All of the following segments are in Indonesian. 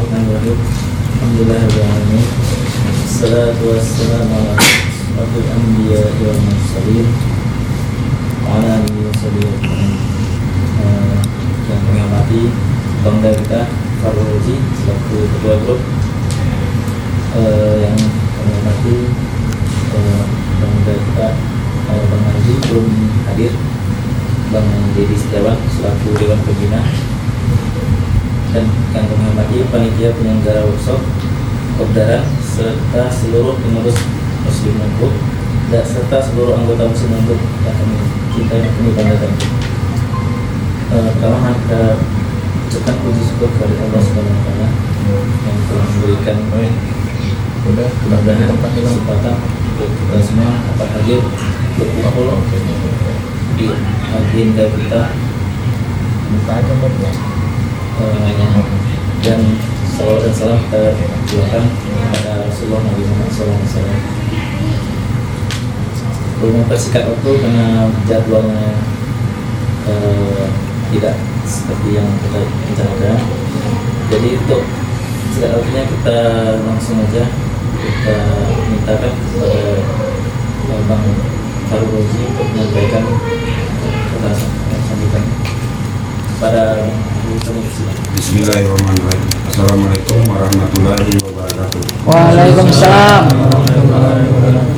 Bismillahirrahmanirrahim. Alhamdulillahirrahmanirrahim. Assalatu wassalamu ala asyrafil anbiya'i wal mursalin wa ala alihi wa sahbihi. Yang kami hormati Bangda kita Farul Haji selaku ketua grup, yang kami hormati Bangda kita Bang Haji belum hadir, Bang Dedi Setiawan selaku Dewan Pembina, dan yang kami hormati panitia penyelenggara workshop, Kopdara, serta seluruh pengurus Muslim Group dan serta seluruh anggota Muslim Group yang kami cintai dan kami banggakan. Pertama kita ucapkan puji syukur kepada Allah Subhanahu wa Ta'ala yang telah memberikan kemudahan kesempatan untuk kita semua dapat hadir berkumpul di agenda kita dan salawat dan salam kita tujukan kepada Rasulullah Nabi Muhammad SAW. Belum mempersingkat waktu karena jadwalnya tidak seperti yang kita rencanakan. Jadi untuk singkat waktunya kita langsung aja kita mintakan kepada Bang Farul Haji untuk menyampaikan kata sambutan pada Bismillahirrahmanirrahim. Assalamualaikum warahmatullahi wabarakatuh. Waalaikumsalam.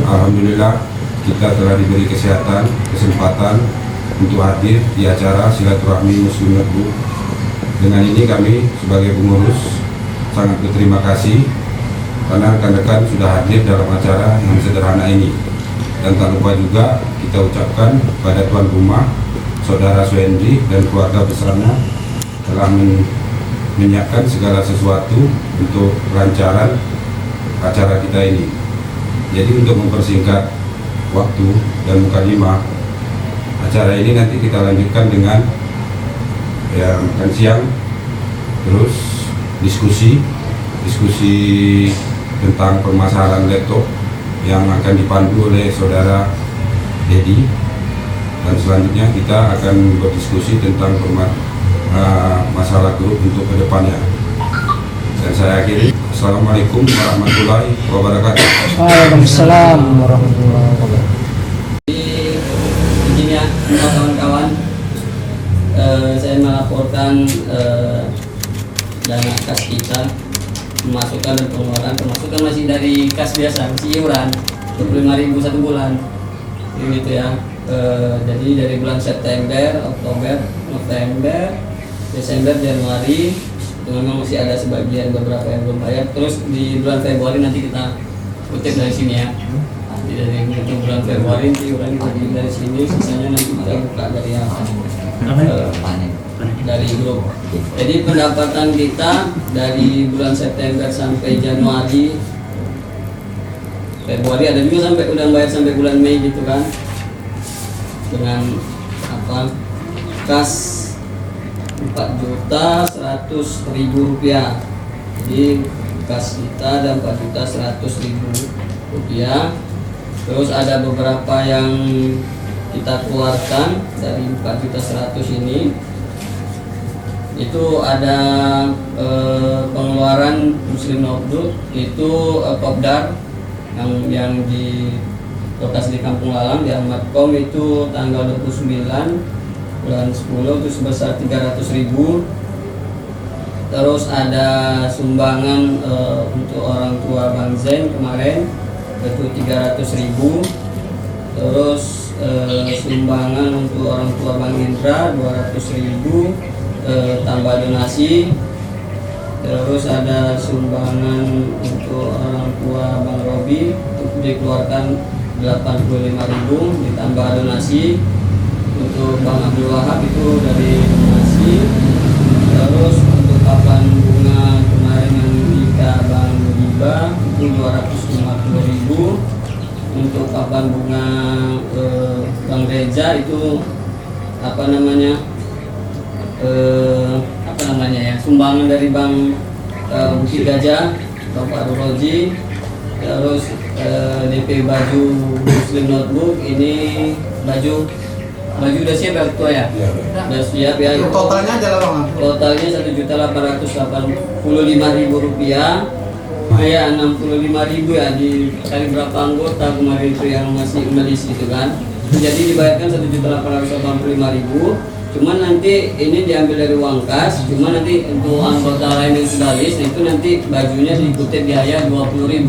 Alhamdulillah kita telah diberi kesempatan untuk hadir di acara silaturahmi Muslim Group. Dengan ini kami sebagai pengurus sangat berterima kasih karena rekan-rekan sudah hadir dalam acara yang sederhana ini. Dan tak lupa juga kita ucapkan pada tuan rumah, Saudara Suhendri dan keluarga besarnya telah menyiapkan segala sesuatu untuk kelancaran acara kita ini. Jadi untuk mempersingkat waktu dan mukadimah, acara ini nanti kita lanjutkan dengan makan siang, terus diskusi tentang permasalahan laptop yang akan dipandu oleh Saudara Dedi, dan selanjutnya kita akan berdiskusi tentang masalah grup untuk kedepannya. Dan saya akhiri, Assalamualaikum warahmatullahi wabarakatuh. Waalaikumsalam warahmatullahi wabarakatuh. Izin ya kawan-kawan, saya melaporkan dana kas kita, pemasukan dan pengeluaran. Pemasukan masih dari kas biasa, masih iuran 25.000 satu bulan, gitu ya. Jadi dari bulan September, Oktober, November, Desember, Januari itu memang masih ada sebagian beberapa yang belum bayar. Terus di bulan Februari nanti kita kutip dari sini ya. Nanti dari bulan Februari iuran kita dari sini, sisanya nanti kita buka dari dari grup. Jadi pendapatan kita dari bulan September sampai Januari, Februari, ada juga sampai udah bayar sampai bulan Mei gitu kan, dengan kas 4.100.000 rupiah. Jadi kas kita ada 4.100.000 rupiah. Terus ada beberapa yang kita keluarkan dari 4.100.000 ini. Itu ada pengeluaran Muslim Group itu Kopdar yang di lokasi di Kampung Lalang di Ahmadkom itu tanggal 29 bulan 10 itu sebesar 300.000. Terus ada sumbangan untuk orang tua Bang Zen kemarin itu 300.000. Terus sumbangan untuk orang tua Bang Indra 200.000 tambah donasi. Terus ada sumbangan untuk orang tua Bang Robi itu dikeluarkan 85.000 ditambah donasi. Untuk Bang Abdul Wahab itu dari donasi. Terus untuk papan bunga kemarin yang nikah Bang Giba itu 250.000. Untuk papan bunga Bang Reza itu sumbangan dari Bang Bukit Gajah, Bapak Roji. Terus DP baju Muslim Notebook ini baju Baju udah siap ya ketua ya? Ya, Udah siap ya. Totalnya adalah bang? Totalnya Rp1.885.000. Ya 65.000 ya dikali berapa anggota kemarin itu yang masih melis itu kan. Jadi dibayarkan 1.885.000. Cuman nanti ini diambil dari uang kas. Cuman nanti untuk anggota lain yang sudah list itu nanti bajunya diikuti biaya 20.000.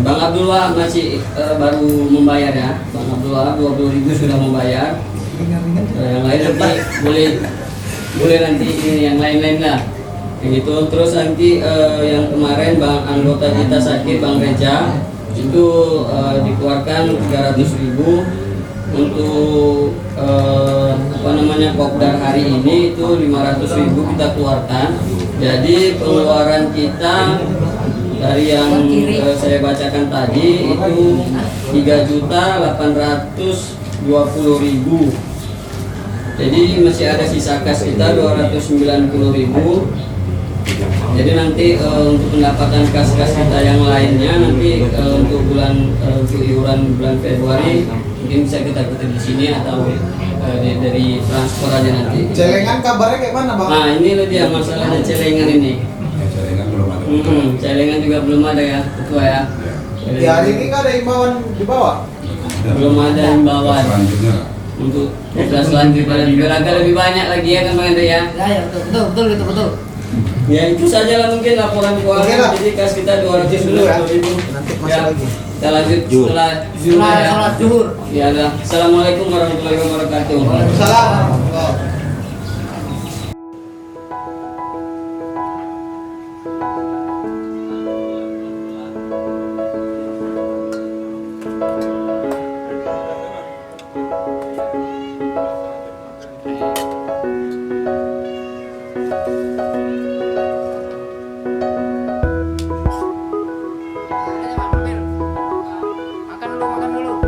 Bang Abdullah masih baru membayar ya. Bang Abdullah 20.000 sudah membayar. Yang lain nanti boleh nanti ini yang lain-lain lah. Begitu. Terus nanti yang kemarin bang anggota kita sakit Bang Reja itu dikeluarkan 300.000 untuk kopdar hari ini itu 500.000 kita keluarkan. Jadi pengeluaran kita dari yang saya bacakan tadi itu 3.820.000. Jadi masih ada sisa kas kita 290.000. Jadi nanti untuk pendapatan kas-kas kita yang lainnya nanti untuk bulan iuran bulan Februari mungkin bisa kita kutip di sini atau dari transfer aja nanti. Celengan kabarnya kayak mana bang? Nah ini loh dia masalahnya celengan ini. ya celengan belum ada. Celengan juga belum ada ya ketua ya. Di hari ini kan ada imbauan di bawah. Belum ada himbauan Selanjutnya untuk kelas selanjutnya biar agak lebih banyak lagi ya kan Bang Andre ya. Ya, betul. Ya itu saja lah mungkin laporan Oke keuangan. lah. Jadi kas kita 290.000. Nanti masuk Ya. lagi. Kita lanjut setelah zuhur ya. Salat zuhur. Ya dah. Assalamualaikum warahmatullahi wabarakatuh. Waalaikumsalam. Makan dulu.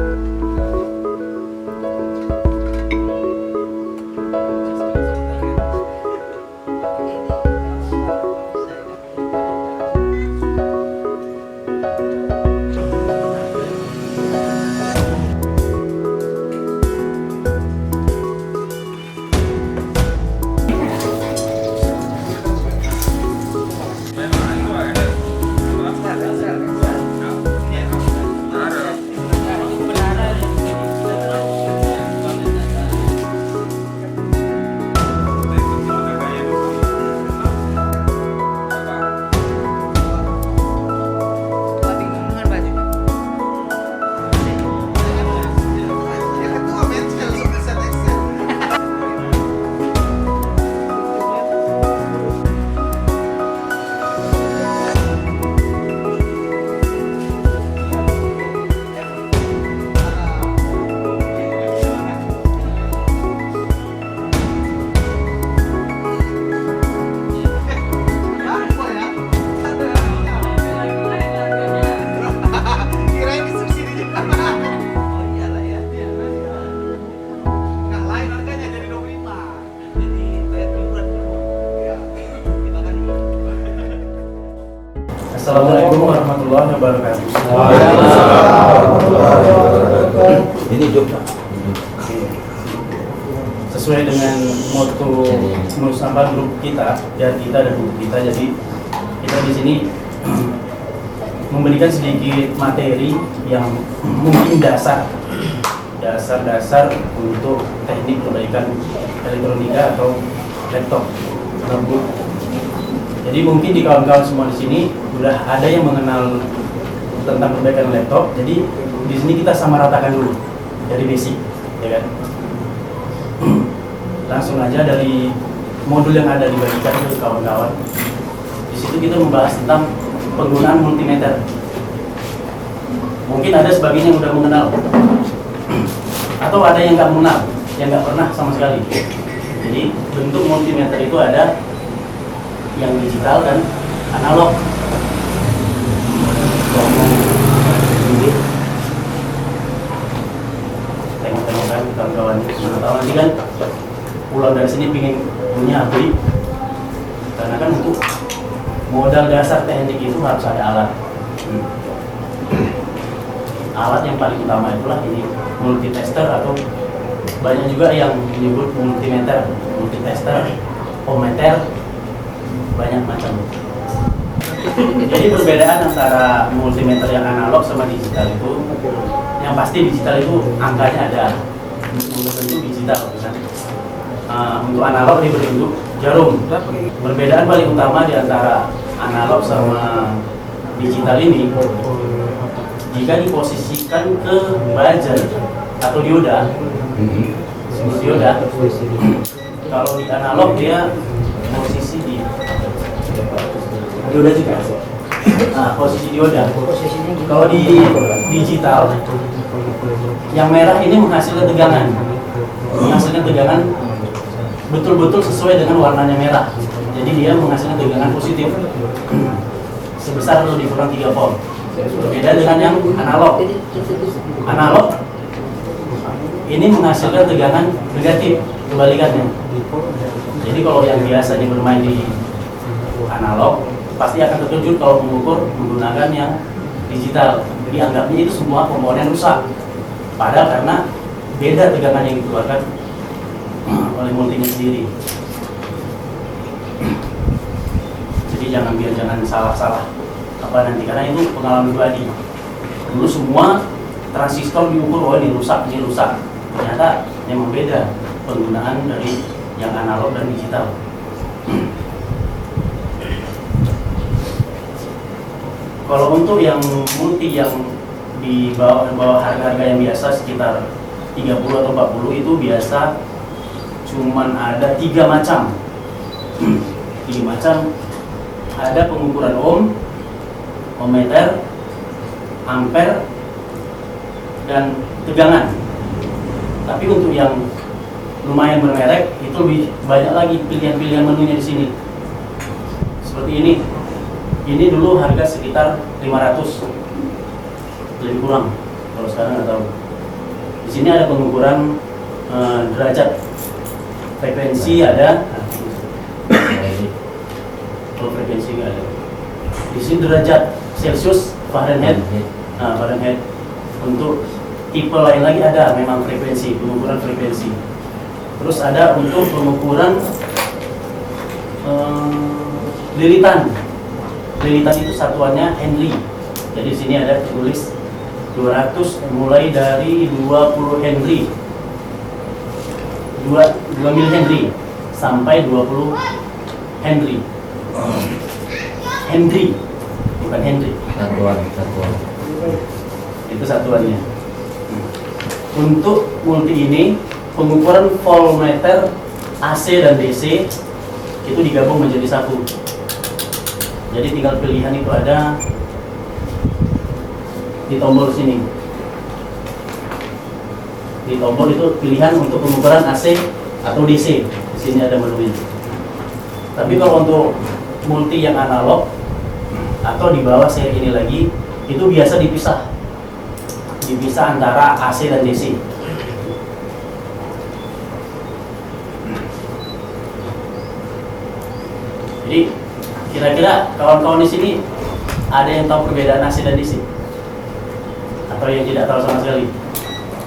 Assalamualaikum warahmatullahi wabarakatuh. Ini job Pak. Sesuai dengan moto Nusantara grup kita, ya kita dan grup kita, jadi kita di sini memberikan sedikit materi yang mungkin dasar untuk teknik perbaikan elektronika atau laptop, notebook. Jadi mungkin di kawan-kawan semua di sini sudah ada yang mengenal tentang perbaikan laptop. Jadi di sini kita sama ratakan dulu dari basic, ya kan? Langsung aja dari modul yang ada dibagikan ke kawan-kawan. Di situ kita membahas tentang penggunaan multimeter. Mungkin ada sebagian yang sudah mengenal, atau ada yang nggak mengenal, yang nggak pernah sama sekali. Jadi bentuk multimeter itu ada yang digital dan analog. Tengok-tengok kan kawan-kawan, mana tahu nanti kan pulang dari sini pingin punya beli, karena kan untuk modal dasar teknik itu harus ada alat. Alat yang paling utama itulah ini multitester atau banyak juga yang menyebut multimeter, multitester, ohmmeter, banyak macam. Jadi perbedaan antara multimeter yang analog sama digital itu, yang pasti digital itu angkanya ada, bentuk digital kan. Untuk analog ini berbentuk jarum. Perbedaan paling utama di antara analog sama digital ini, jika diposisikan ke buzzer atau dioda, kalau di analog dia posisi di dioda juga. Posisi dioda. Kalau di digital, yang merah ini menghasilkan tegangan, betul-betul sesuai dengan warnanya merah. Jadi dia menghasilkan tegangan positif sebesar lebih kurang 3 volt. Berbeda dengan yang analog. Analog ini menghasilkan tegangan negatif, kebalikannya. Jadi kalau yang biasanya bermain di analog pasti akan terkejut kalau mengukur menggunakan yang digital. Dianggapnya itu semua komponen rusak. Padahal karena beda tegangan yang dikeluarkan oleh multinya sendiri. Jadi jangan salah apa nanti, karena itu pengalaman pribadi. Dulu semua transistor diukur, oh ini rusak. Ternyata memang beda penggunaan dari yang analog dan digital. Kalau untuk yang multi yang di bawah harga-harga yang biasa sekitar 30 atau 40 itu biasa cuman ada 3 macam. 3 macam. Ada pengukuran ohmmeter, ampere, dan tegangan. Tapi untuk yang lumayan bermerek itu lebih banyak lagi pilihan-pilihan menunya di sini. Seperti ini. Ini dulu harga sekitar 500, lebih kurang. Kalau sekarang nggak tahu. Di sini ada pengukuran derajat, frekuensi ada. Kalau frekuensi nggak ada. Di sini derajat Celcius, Fahrenheit. Fahrenheit. Untuk tipe lain lagi ada, memang frekuensi, pengukuran frekuensi. Terus ada untuk pengukuran lilitan. Lilitan itu satuannya Henry. Jadi di sini ada tulis 200 mulai dari 20 Henry. 2 mil Henry sampai 20 Henry. Henry, bukan Henry. Satuan. Itu satuannya. Untuk multi ini pengukuran voltmeter AC dan DC itu digabung menjadi satu. Jadi tinggal pilihan itu ada di tombol sini. Di tombol itu pilihan untuk pengukuran AC atau DC. Di sini ada menunya. Tapi kalau untuk multi yang analog atau di bawah seri ini lagi, itu biasa dipisah antara AC dan DC. Jadi kira-kira kawan-kawan di sini ada yang tahu perbedaan AC dan DC? Atau yang tidak tahu sama sekali?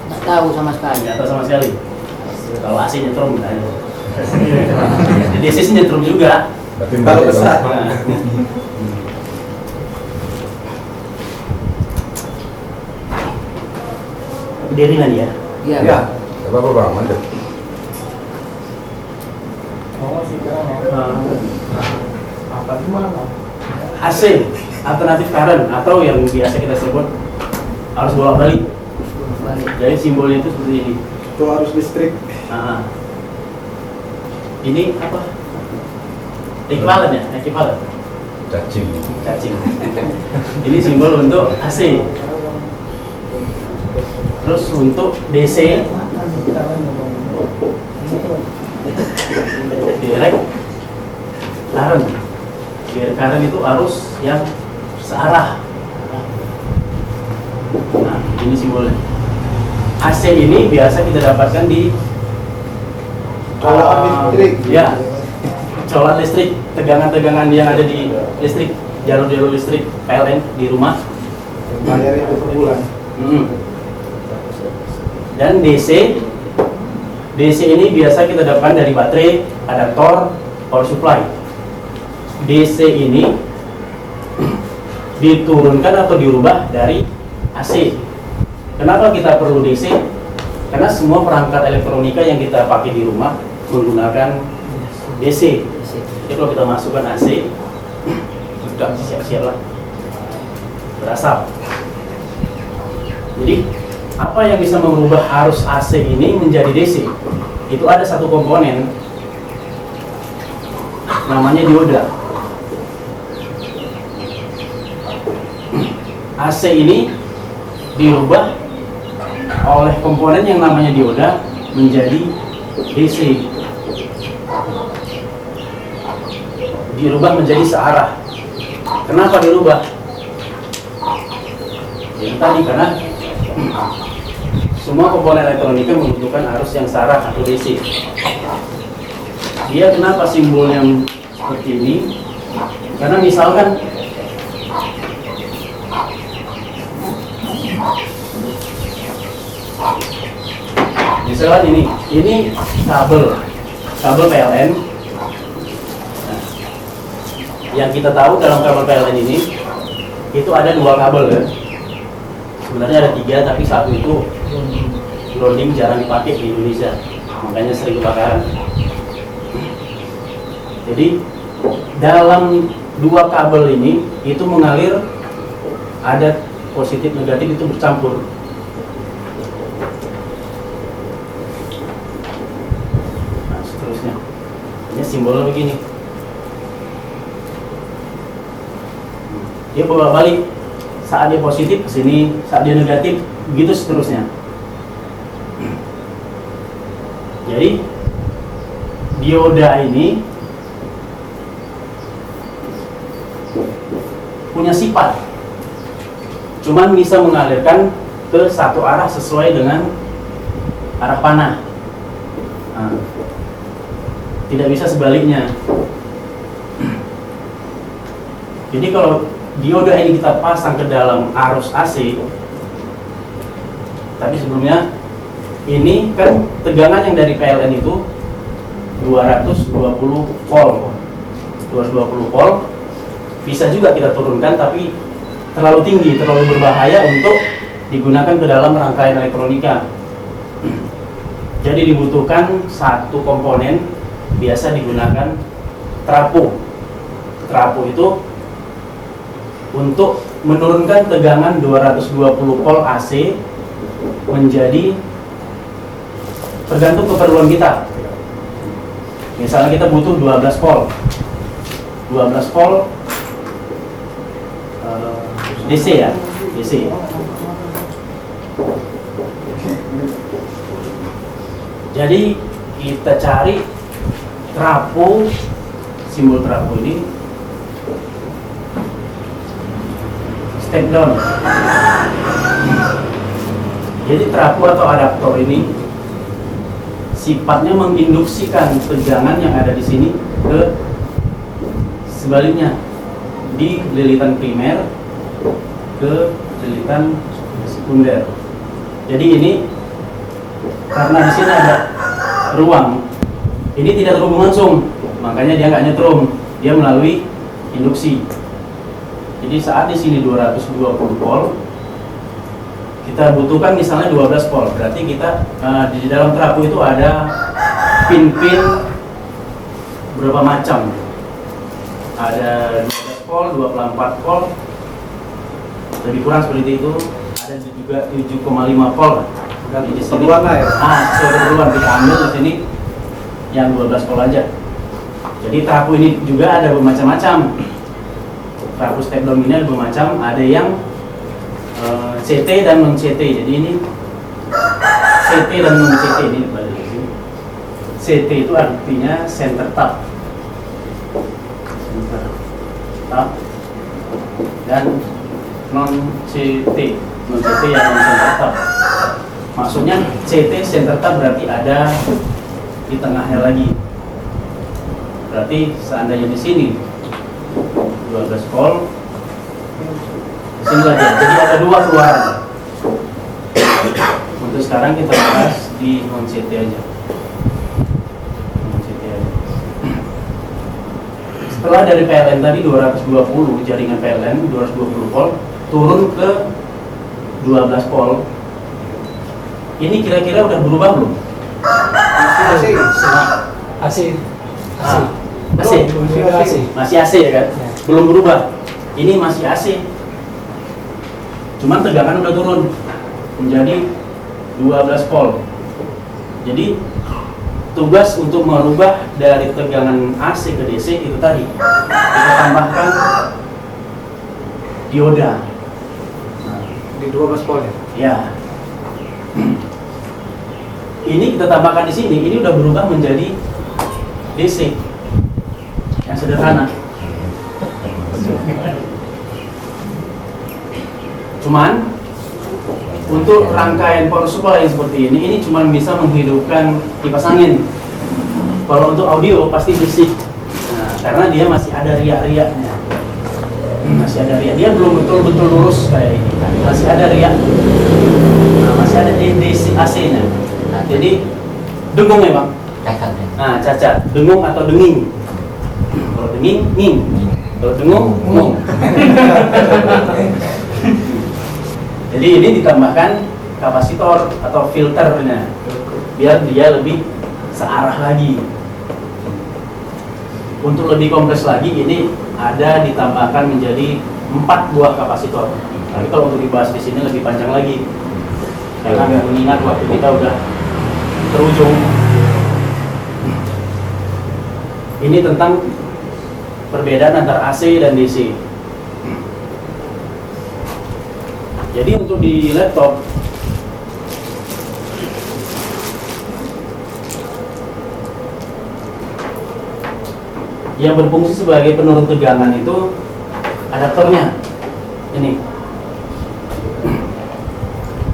Nggak tahu sama sekali. Tidak tahu sama sekali. Kalau AC nyetrum misalnya. DC sih nyetrum juga. Tapi Kalau besar. Nah. Berdirilah dia. Iya. Ya. apa bang? Mantap. Apa gimana? AC, alternatif current, atau yang biasa kita sebut harus bolak-balik. Jadi simbolnya itu seperti ini. Itu harus listrik. Nah, ini apa? Ekivalen ya? Ekivalen. Cacing. Ini simbol untuk AC. Terus untuk DC, direct current. Direct current itu arus yang searah. Nah, ini simbolnya. AC ini biasa kita dapatkan di Colokan listrik. Ya, colokan listrik, tegangan-tegangan yang ada di listrik, jalur-jalur listrik PLN di rumah. Bayar itu per bulan. Dan DC DC ini biasa kita dapatkan dari baterai, adaptor, power supply. DC ini diturunkan atau dirubah dari AC. Kenapa kita perlu DC? Karena semua perangkat elektronika yang kita pakai di rumah menggunakan DC. Jadi kalau kita masukkan AC, sudah siap-siap lah berasap. Jadi apa yang bisa merubah arus AC ini menjadi DC? Itu ada satu komponen namanya dioda. AC ini dirubah oleh komponen yang namanya dioda menjadi DC. Dirubah menjadi searah. Kenapa dirubah? Jadi tadi karena semua komponen elektronika membutuhkan arus yang searah atau DC. Dia kenapa simbolnya seperti ini? Karena misalkan ini kabel PLN. Nah, yang kita tahu dalam kabel PLN ini itu ada dua kabel ya. Sebenarnya ada tiga, tapi satu itu grounding jarang dipakai di Indonesia, makanya sering kebakaran. Jadi dalam dua kabel ini itu mengalir, ada positif negatif itu bercampur. Nah, seterusnya ini simbolnya begini, dia bolak balik, saat dia positif ke sini, saat dia negatif, begitu seterusnya. Jadi dioda ini punya sifat, cuman bisa mengalirkan ke satu arah sesuai dengan arah panah. Nah, tidak bisa sebaliknya. Jadi kalau dioda ini kita pasang ke dalam arus AC, tapi sebelumnya ini kan tegangan yang dari PLN itu 220 volt. 220 volt bisa juga kita turunkan, tapi terlalu tinggi, terlalu berbahaya untuk digunakan ke dalam rangkaian elektronika. Jadi dibutuhkan satu komponen, biasa digunakan trafo. Trafo itu untuk menurunkan tegangan 220 volt AC menjadi tergantung keperluan kita. Misalnya kita butuh 12 volt. 12 volt DC ya, DC. Jadi kita cari trafo, simbol trafo ini step down. Jadi trafo atau adaptor ini sifatnya menginduksikan tegangan yang ada di sini ke sebaliknya, di lilitan primer ke lilitan sekunder. Jadi ini karena di sini ada ruang, ini tidak terhubung langsung, makanya dia nggak nyetrum, dia melalui induksi. Jadi saat di sini 220 volt, kita butuhkan misalnya 12 volt, berarti kita di dalam trafo itu ada pin-pin berapa macam, ada 12 volt, 24 volt, lebih kurang seperti itu, ada juga 7,5 volt. Di sini sesuai keperluan kita ambil di sini yang 12 volt aja. Jadi trafo ini juga ada bermacam-macam. Trafo step down ini ada bermacam, ada yang CT dan non CT. Jadi ini CT dan non CT ini balik ke sini. CT itu artinya center tap. Center tap. Dan non CT. Non CT yang non center tap. Maksudnya CT center tap berarti ada di tengahnya lagi. Berarti seandainya di sini 12 volt, sini lagi. Jadi ada dua keluaran. Untuk sekarang kita bahas di non CT aja. setelah dari PLN tadi 220 jaringan PLN 220 volt turun ke 12 volt, ini kira-kira udah berubah belum? Masih. AC. Ah, AC. Masih AC. Masih AC ya kan? Belum berubah. Ini masih AC. Cuman tegangan udah turun menjadi 12 volt. Jadi tugas untuk merubah dari tegangan AC ke DC itu tadi kita tambahkan dioda. Di 12 volt ya. Ya. Ini kita tambahkan di sini, ini udah berubah menjadi DC yang sederhana. Cuman untuk rangkaian power supply yang seperti ini cuma bisa menghidupkan kipas angin. Kalau untuk audio pasti bersih. Nah, karena dia masih ada riak-riaknya. Masih ada riak. Dia belum betul-betul lurus kayak ini. Masih ada riak. Nah, masih ada DC AC-nya. Nah, jadi dengung ya bang. Cacat ya. Nah, cacat. Dengung atau denging. Kalau denging, nging. Kalau dengung, ngung. Jadi ini ditambahkan kapasitor atau filternya biar dia lebih searah lagi. Untuk lebih kompleks lagi ini ada ditambahkan menjadi 4 buah kapasitor. Tapi kalau untuk dibahas di sini lebih panjang lagi. Karena mengingat waktu kita udah terujung. Ini tentang perbedaan antara AC dan DC. Jadi untuk di laptop yang berfungsi sebagai penurun tegangan itu adaptornya ini.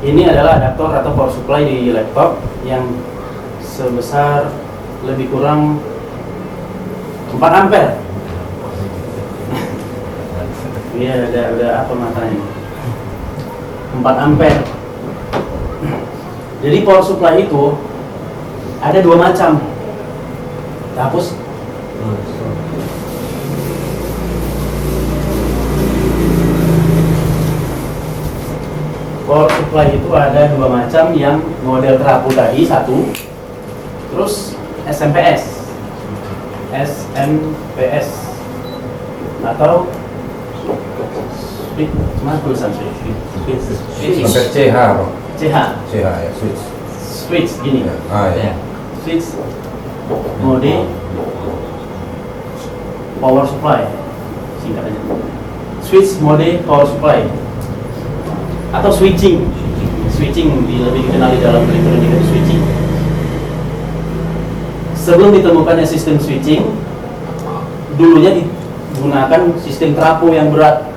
Ini adalah adaptor atau power supply di laptop yang sebesar lebih kurang 4 ampere. Iya, ada apa matanya? 4 ampere. Jadi power supply itu ada 2 macam. Hapus. Power supply itu ada 2 macam, yang model terapung tadi satu, terus SMPS. SMPS atau mana tulisan switch? Sampai CH, Bang. CH. CH ya, switch. Switch gini. Ya. Switch mode power supply, singkatannya. Switch mode power supply atau switching. Switching lebih dikenal di dalam elektronika itu switching. Sebelum ditemukannya sistem switching, dulunya digunakan sistem trafo yang berat.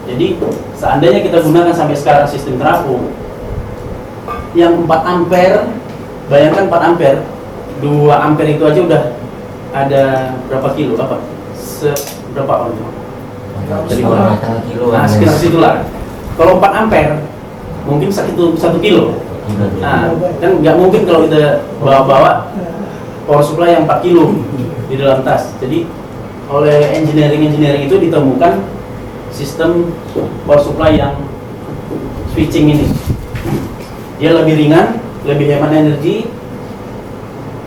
Jadi seandainya kita gunakan sampai sekarang sistem trafo yang 4 ampere, bayangkan 4 ampere, 2 ampere itu aja udah ada berapa kilo, apa? Berapa orang itu? Jadi nah, sekitar situlah. Kalau 4 ampere mungkin 1 kilo. Nah, kan nggak mungkin kalau kita bawa-bawa power supply yang 4 kilo di dalam tas. Jadi oleh engineering itu ditemukan sistem power supply yang switching ini. Dia lebih ringan, lebih hemat energi,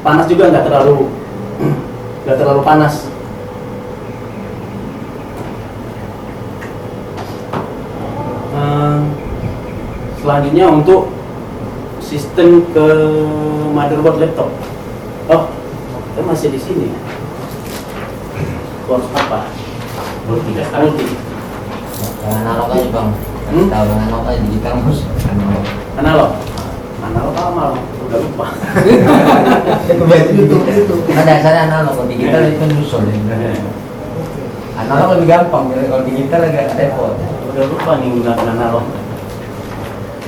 panas juga nggak terlalu panas. Selanjutnya untuk sistem ke motherboard laptop. Oh, kita masih di sini. Power apa? Multi. Analog aja bang. Tahu analog aja, digital mus. Analog amal, udah lupa. Ada dasarnya analog, digital itu nyusul. Analog lebih gampang, kalau digital agak repot. Udah lupa nih gunakan analog.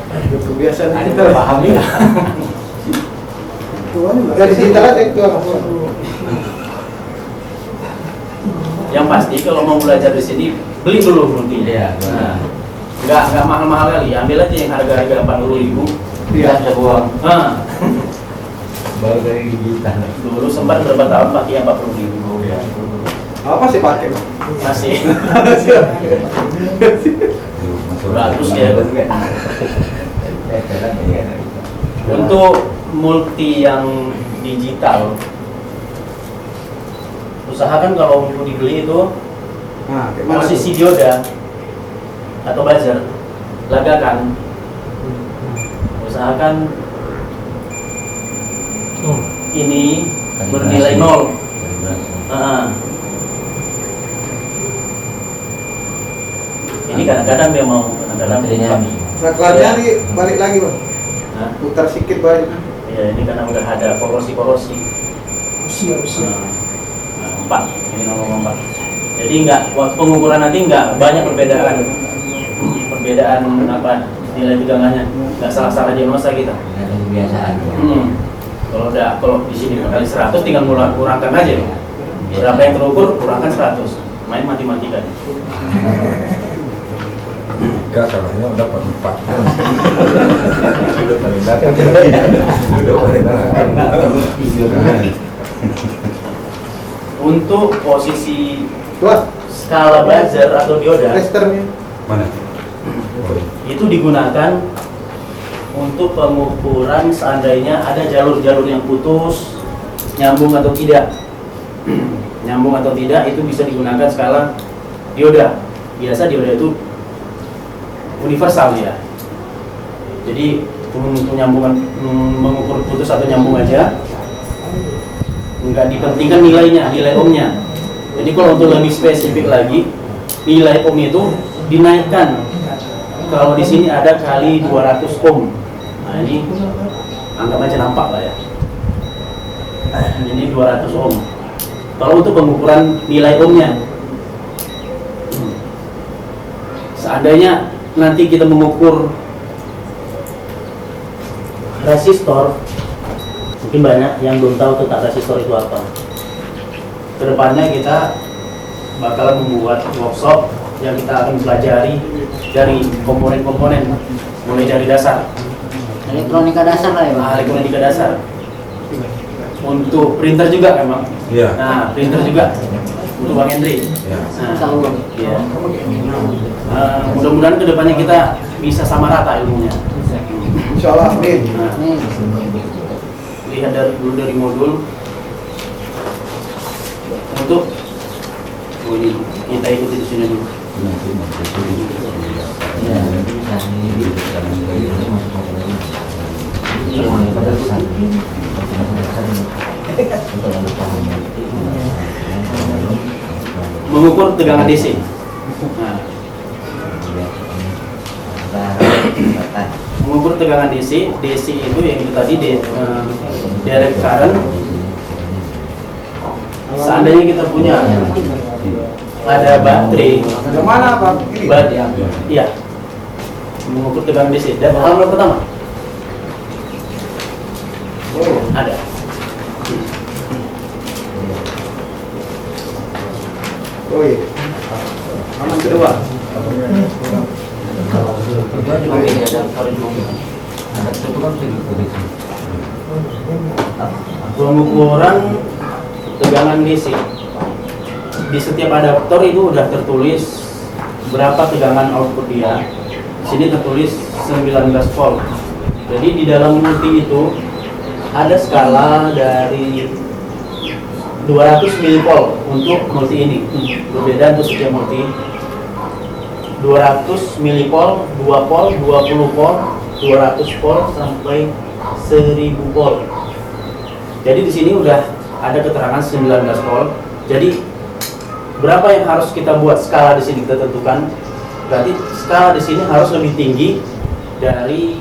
Kebiasaan Ada kita. paham ya. Dari digital aja itu. Yang pasti kalau mau belajar di sini beli dulu multi. Iya. Nah, nggak mahal-mahal kali, ambil aja yang harga-harga 40.000. Iya. Bisa buang. Nah, Baru dari digital. Dulu sempat berapa tahun pakai yang 40.000. Apa sih pakai? Masih bagus ya. Untuk multi yang digital, usahakan kalau mau dibeli itu Nah, kayak mana posisi tuh? dioda atau buzzer, lagakan. Usahakan ini bernilai 0. Ini kadang-kadang dia mau, kadang-kadang Baterainya. kami. Nah, kelarnya nih balik lagi bang. Nah, Putar sedikit balik. ya ini karena udah ada korosi-korosi. Usia. Nah, 4, ini 0,4. Jadi enggak, waktu pengukuran nanti enggak banyak perbedaan apa nilai tegangannya, enggak salah-salah diagnosa kita. Ada kebiasaan. Kalau di sini kali 100 tinggal kurangkan aja. Berapa yang terukur kurangkan 100. Main matematika. Enggak, salahnya udah 4. Untuk posisi Tuh, skala buzzer atau dioda testernya. Mana? itu digunakan untuk pengukuran seandainya ada jalur-jalur yang putus, nyambung atau tidak. Nyambung atau tidak itu bisa digunakan skala dioda. Biasa dioda itu universal ya. Jadi untuk nyambungan mengukur putus atau nyambung aja, nggak dipentingkan nilainya, nilai ohmnya. Jadi kalau untuk lebih spesifik lagi, nilai ohm itu dinaikkan. Kalau di sini ada kali 200 ohm. Nah ini anggap aja nampak lah ya. Ini 200 ohm. Kalau untuk pengukuran nilai ohmnya, seandainya nanti kita mengukur resistor, mungkin banyak yang belum tahu tentang resistor itu apa. Kedepannya kita bakalan membuat workshop yang kita akan pelajari dari komponen-komponen, mulai dari dasar, Elektronika dasar lah ya bang. elektronika dasar. Untuk printer juga memang. Iya. Nah, printer juga untuk Bang Hendri. Ya. Nah, Tahu. iya. Mudah-mudahan kedepannya kita bisa sama rata ilmunya. Insya Allah, amin. Nah, Nih. lihat dulu dari modul untuk ini kita ikuti di sini dulu. Ya, nah, ini masuk motor lagi. Ini pada besar. Mengukur tegangan DC. Nah, mengukur tegangan DC, DC itu yang itu tadi direct current. Seandainya kita punya ada baterai, Yang mana bang? Ini. iya, mengukur tegangan DC. Dan halaman pertama Oh, ada. oh iya. Halaman kedua. Kedua juga beda, ada sorry mobil. Ada itu kan begitu. Pengukuran tegangan DC. Di setiap adaptor itu udah tertulis berapa tegangan output dia. Di sini tertulis 19 volt. Jadi di dalam multi itu ada skala dari 200 mV untuk multi ini. Berbeda untuk setiap multi. 200 mV, 2 volt, 20 volt, 200 volt sampai 1000 volt. Jadi di sini udah ada keterangan 19 volt. Jadi berapa yang harus kita buat skala di sini kita tentukan. Berarti skala di sini harus lebih tinggi dari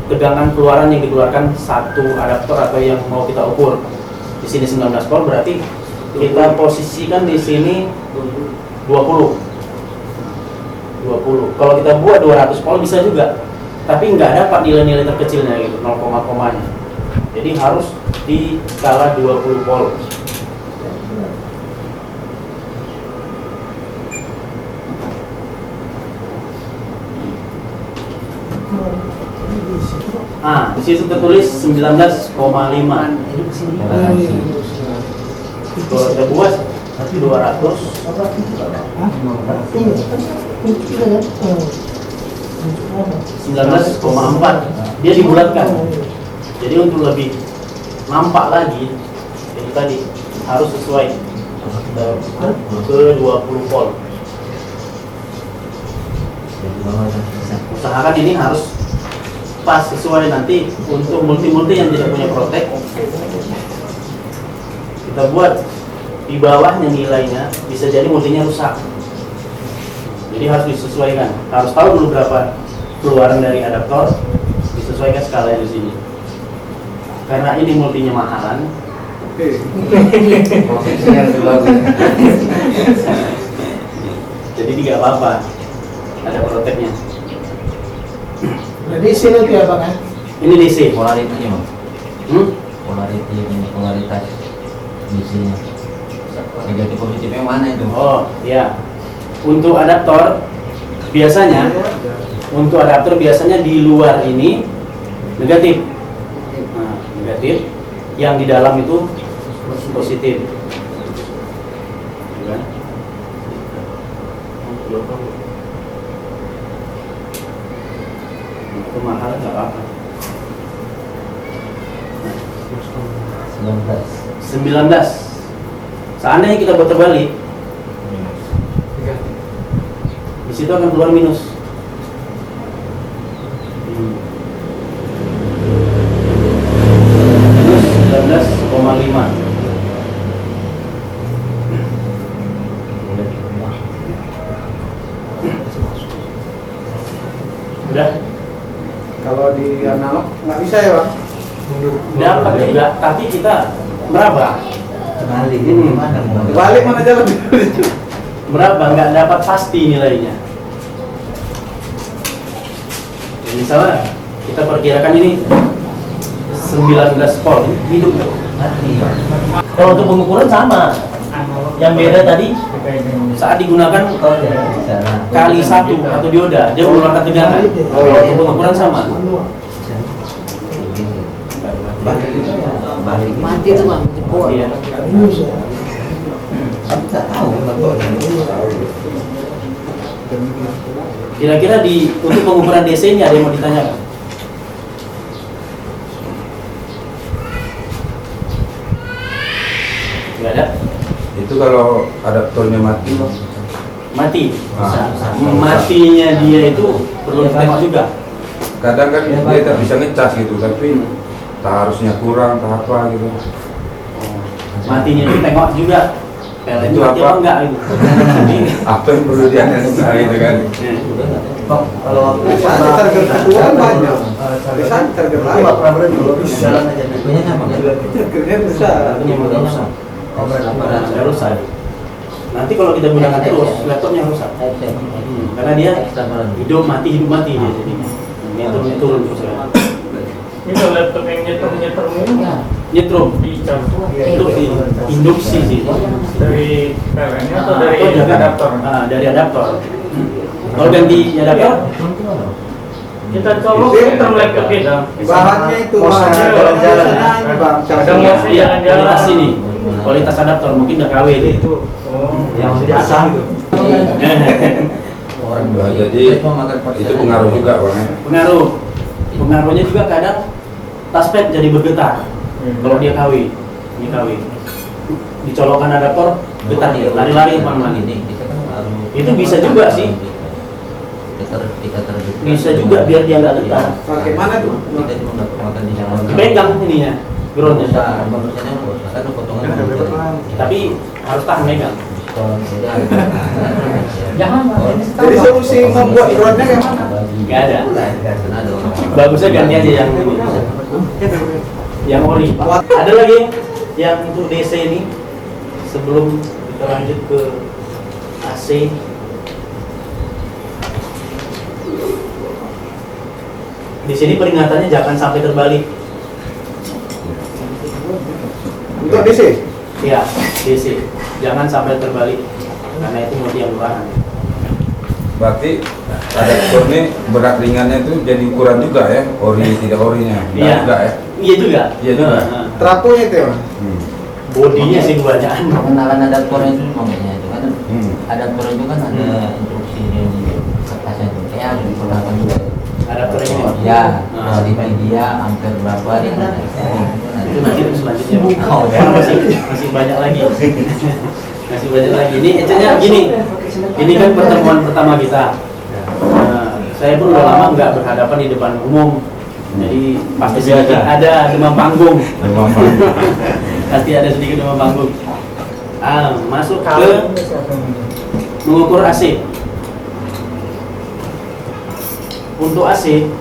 tegangan keluaran yang dikeluarkan satu adaptor atau yang mau kita ukur. Di sini 19 volt berarti kita posisikan di sini 20. Kalau kita buat 200 volt bisa juga. Tapi nggak dapat nilai-nilai terkecilnya gitu, 0,komanya. Jadi harus di skala 20 volt. Di situ tertulis 19,5. Kalau ada buas 200. 19,4 dia dibulatkan. Jadi untuk lebih nampak lagi, itu tadi harus sesuai ke 20 volt. Usahakan ini harus pas sesuai. Nanti untuk multi-multi yang tidak punya protek, kita buat di bawahnya nilainya, bisa jadi multinya rusak. Jadi harus disesuaikan. Harus tahu dulu berapa keluaran dari adaptor, disesuaikan skalanya di sini. Karena ini multinya mahalan. Oke. Jadi tidak apa-apa, ada proteknya. Jadi sini tuh ya Bang ya? Ini DC. Polaritasnya Bang. Polaritas isinya. Negatif positifnya mana itu? Oh ya, untuk adaptor biasanya di luar ini negatif. Nah, negatif. Yang di dalam itu positif. Kan? Itu mahal nggak apa-apa. 19. Seandainya kita buat terbalik, di situ akan keluar minus. Minus 19,5. Udah? Kalau di analog nggak bisa ya Bang? Dapat juga, tapi kita meraba. Balik ini gimana? Balik mana jalan? Meraba, nggak dapat pasti nilainya. Ya, misalnya kita perkirakan ini 19 volt hidup. Kalau untuk pengukuran sama. Yang beda tadi saat digunakan kali 1 atau dioda, dia mengeluarkan tegangan. Kalau untuk pengukuran sama. Mati itu Bang. Iya. Kira-kira untuk pengukuran DC ini ada yang mau ditanyakan? Nggak ada? Itu kalau adaptornya mati, Mati. Ah. Matinya dia itu perlu ditengok juga. kadang kan dia tak bisa ngecas gitu, tapi tak harusnya kurang, tak apa gitu. Matinya ditengok juga. PLN Itu mati apa? apa enggak itu? Apa yang perlu dianalisa gitu kan? Kalau biasanya target kedua banyak. Biasanya target lain. Targetnya besar. Sudah rusak. Nanti kalau kita gunakan terus, laptopnya rusak. Karena dia hidup mati dia jadi. Ini turun terus. Itu laptop yang nyetrum Nyetrum. Itu induksi sih. dari PLN-nya atau dari adaptor? Dari adaptor. Kalau ganti adaptor, Kita colok nyetrum laptop kita. Bahannya itu Maksudnya jalan-jalan. Bang, Ada mosi iya, jalan-jalan. kualitas ini. Kualitas adaptor mungkin udah KW itu. yang biasa gitu. Nah, jadi itu pengaruh juga bang. Pengaruhnya juga kadang touchpad jadi bergetar. Kalau dia KW, ini KW. Dicolokkan adaptor, getar dia, lari-lari kemana-mana. Itu bisa juga sih. Bisa juga biar dia nggak getar. Bagaimana tuh? Dipegang ininya, groundnya. Tapi harus tahan megang. Jangan Jadi solusi membuat drone-nya kayak mana? Nggak ada. Bagusnya ganti aja yang ori. Ada lagi yang untuk DC ini sebelum kita lanjut ke AC. Di sini peringatannya jangan sampai terbalik. Untuk DC? Ya, DC. Jangan sampai terbalik karena itu mau yang murahan. Berarti adaptor ini berat ringannya itu jadi ukuran juga ya, ori tidak orinya. Iya. Enggak ya? Iya juga. Iya juga. Nah, trafonya itu ya. Bodinya sih kebanyakan. Pengenalan adaptornya itu namanya itu kan. Adaptor itu kan ada instruksinya di kertasnya itu. Kayak harus diperlakukan juga. Adaptor ini. Ya, di media ampere berapa dia kan. Itu nanti selanjutnya. Oh, ya. Karena masih banyak lagi. Masih banyak lagi. Ini ecanya gini. Ini kan pertemuan pertama kita. Nah, saya pun udah lama nggak berhadapan di depan umum. Jadi pasti sedikit ada demam panggung. Pasti ada sedikit demam panggung. Masuk ke mengukur AC. Untuk AC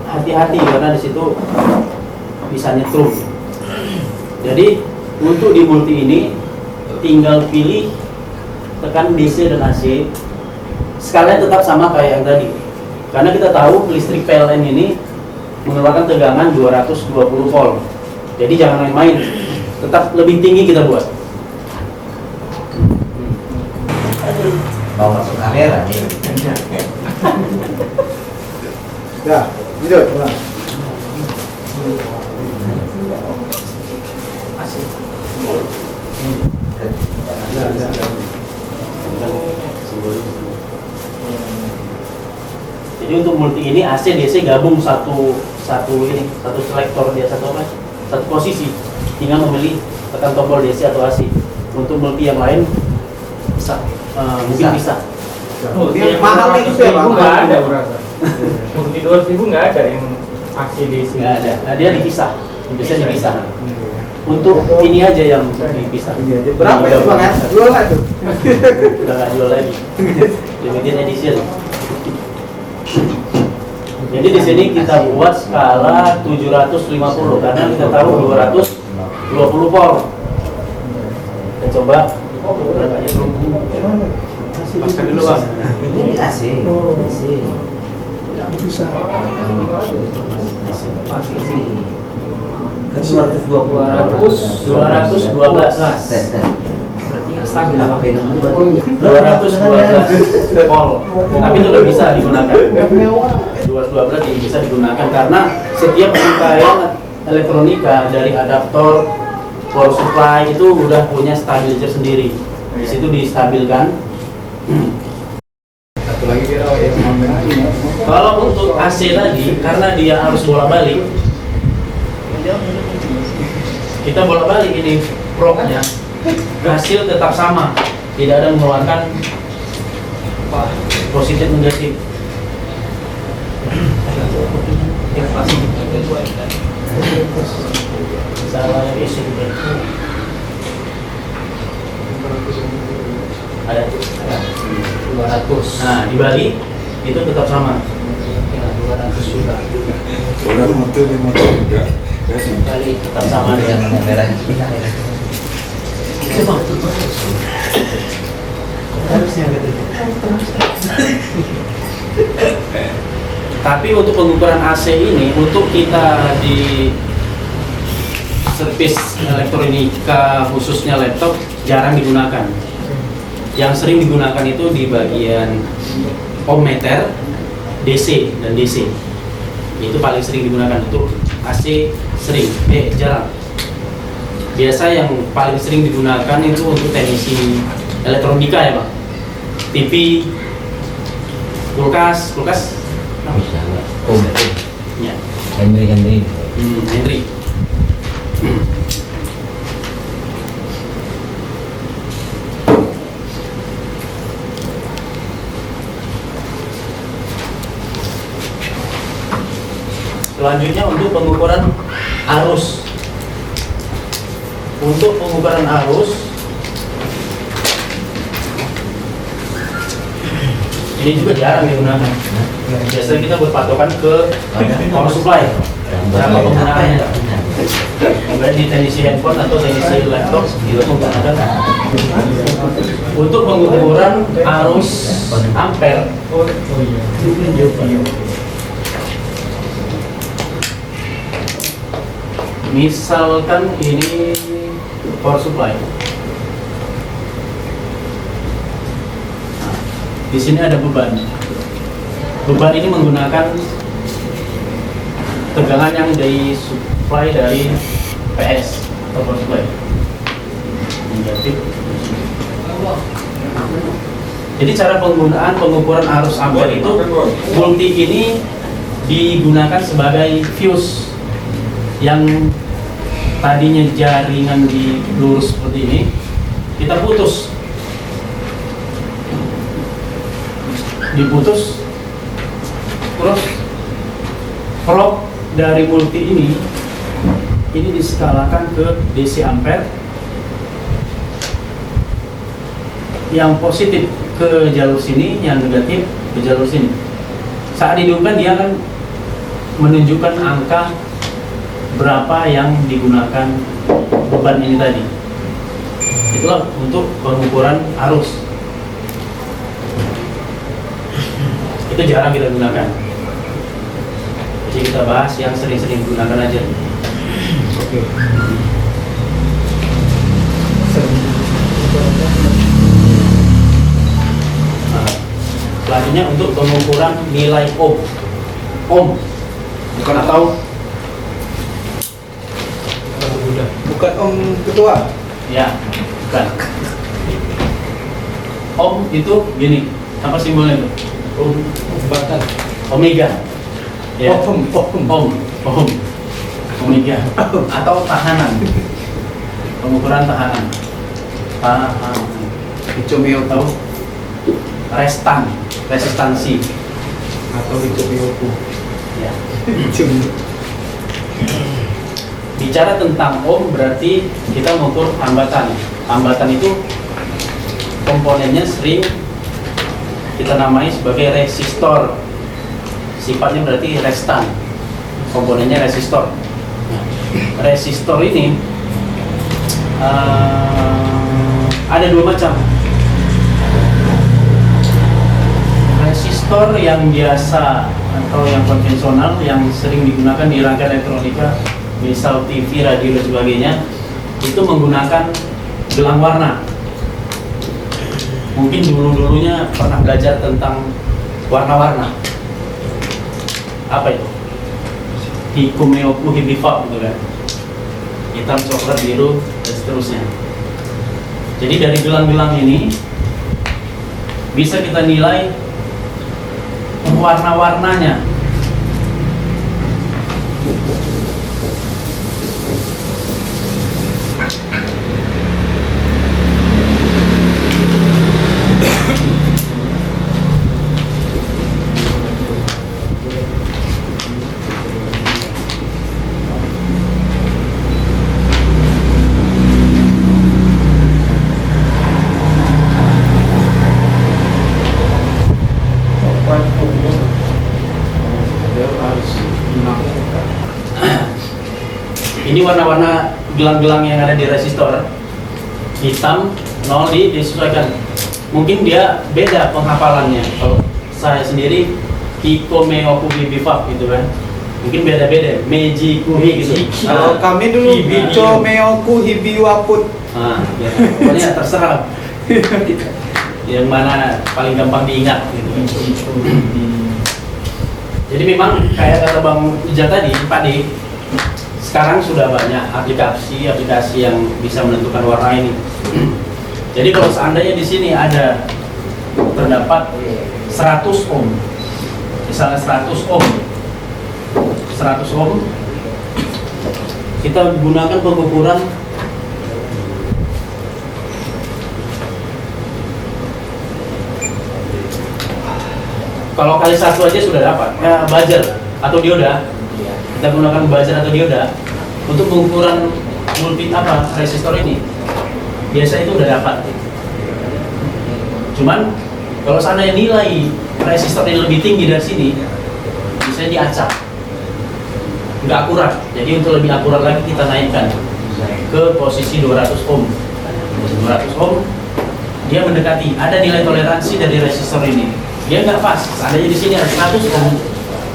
hati-hati karena di situ bisa nyetrum. Jadi untuk di multi ini tinggal pilih tekan DC dan AC. Sekalian tetap sama kayak yang tadi. Karena kita tahu listrik PLN ini mengeluarkan tegangan 220 volt. Jadi jangan main-main. Tetap lebih tinggi kita buat. Bawa masuk kamera nih. Ya, lanjut. Ulang. Jadi untuk multi ini AC DC gabung satu selektor dia satu posisi. Tinggal memilih tekan tombol DC atau AC. Untuk multi yang lain bisa mungkin bisa. Dia mahal itu ya, Pak. Nggak ada berasa. Multi 2.000 nggak ada yang aksi di sini. Nggak ada. Nah, dia dipisah. Bisa dipisah. Untuk ini aja yang dipisah. Berapa itu Bang ya? Jual nggak tuh? Udah nggak jual lagi. Limited edition. Jadi di sini kita buat skala 750 karena kita tahu 220 volt. Kita coba paskan dulu Bang. Ini AC. Kan 212 212 stabil apa beda? 212 volt. Tapi itu udah bisa digunakan. 212 yang bisa digunakan karena setiap rangkaian elektronika dari adaptor, power supply itu udah punya stabilizer sendiri. Di situ distabilkan. Satu lagi dia Kalau untuk AC tadi karena dia harus bolak-balik, kita bolak-balik ini probe-nya, hasil tetap sama, tidak ada mengeluarkan positif negatif. Salah isi ada 200. Nah di Bali itu tetap sama. 200 juga. Orang motor di motor juga. Bali tetap sama dengan merah. Tapi untuk pengukuran AC ini, untuk kita di servis elektronika khususnya laptop jarang digunakan. Yang sering digunakan itu di bagian ohmmeter, DC dan DC. Itu paling sering digunakan. Untuk AC sering, jarang. Biasa yang paling sering digunakan itu untuk teknisi elektronika ya Pak. TV, kulkas. Bisa nggak? Oh, betul. Ya. Henry. Henry. Selanjutnya untuk pengukuran arus. Untuk pengukuran arus ini juga jarang digunakan. Biasanya kita berpatokan ke power supply. Berapa penggunaannya? Baik di teknisi handphone atau teknisi laptop itu menggunakan. Untuk pengukuran arus ampere, misalkan ini power supply. Nah, di sini ada beban. Beban ini menggunakan tegangan yang dari supply dari PS atau power supply. Negatif. Jadi cara penggunaan pengukuran arus ampere itu, multi ini digunakan sebagai fuse yang tadinya jaringan di lurus seperti ini, kita putus, diputus, terus probe dari multi ini diskalakan ke DC ampere, yang positif ke jalur sini, yang negatif ke jalur sini. Saat dihidupkan dia akan menunjukkan angka berapa yang digunakan beban ini tadi. Itulah untuk pengukuran arus. Itu jarang kita gunakan. Jadi kita bahas yang sering-sering digunakan aja. Oke. Nah, selanjutnya untuk pengukuran nilai ohm. Bukan atau Bukan Om Ketua. ya, bukan. Ohm itu gini, apa simbolnya itu? Batal. Omega. Ya. Ohm. Ohm. Omega atau tahanan. Pengukuran tahanan. Icomio Tahu? Resistansi. atau Icomioku. Ya. Bicara tentang ohm berarti kita mengukur hambatan. Hambatan itu komponennya sering kita namai sebagai resistor. Sifatnya berarti restan. Komponennya resistor. Nah, resistor ini ada dua macam. Resistor yang biasa atau yang konvensional yang sering digunakan di rangkaian elektronika, misal TV, radio dan sebagainya, itu menggunakan gelang warna. Mungkin dulu-dulunya pernah belajar tentang warna-warna. Apa itu? Hikumeoku hibifab gitu kan. Hitam, coklat, biru, dan seterusnya. Jadi dari gelang-gelang ini bisa kita nilai warna-warnanya. Ini warna-warna gelang-gelang yang ada di resistor. Hitam, 0 disesuaikan. Mungkin dia beda penghafalannya. Kalau saya sendiri Hikomeoku bibifab gitu kan. Mungkin beda-beda. Meiji kuhi gitu. Kalau kami dulu Icomioku hibiwaput. Nah, ya, pokoknya terserah. Yang mana paling gampang diingat gitu. Jadi memang kayak kata Bang Ija tadi, Pak D, sekarang sudah banyak aplikasi yang bisa menentukan warna ini. Jadi kalau seandainya di sini ada terdapat 100 ohm, misalnya 100 ohm, kita gunakan pengukuran kalau kali 1 aja sudah dapat. Ya, buzzer atau dioda. Kita gunakan buzzer atau dioda untuk pengukuran resistor ini. Biasa itu udah dapat. Cuman kalau seandainya nilai resistor ini lebih tinggi dari sini, bisa diacak. Nggak akurat. Jadi untuk lebih akurat lagi kita naikkan ke posisi 200 ohm. 200 ohm dia mendekati, ada nilai toleransi dari resistor ini. Dia nggak pas. Seandainya di sini ada 100 ohm,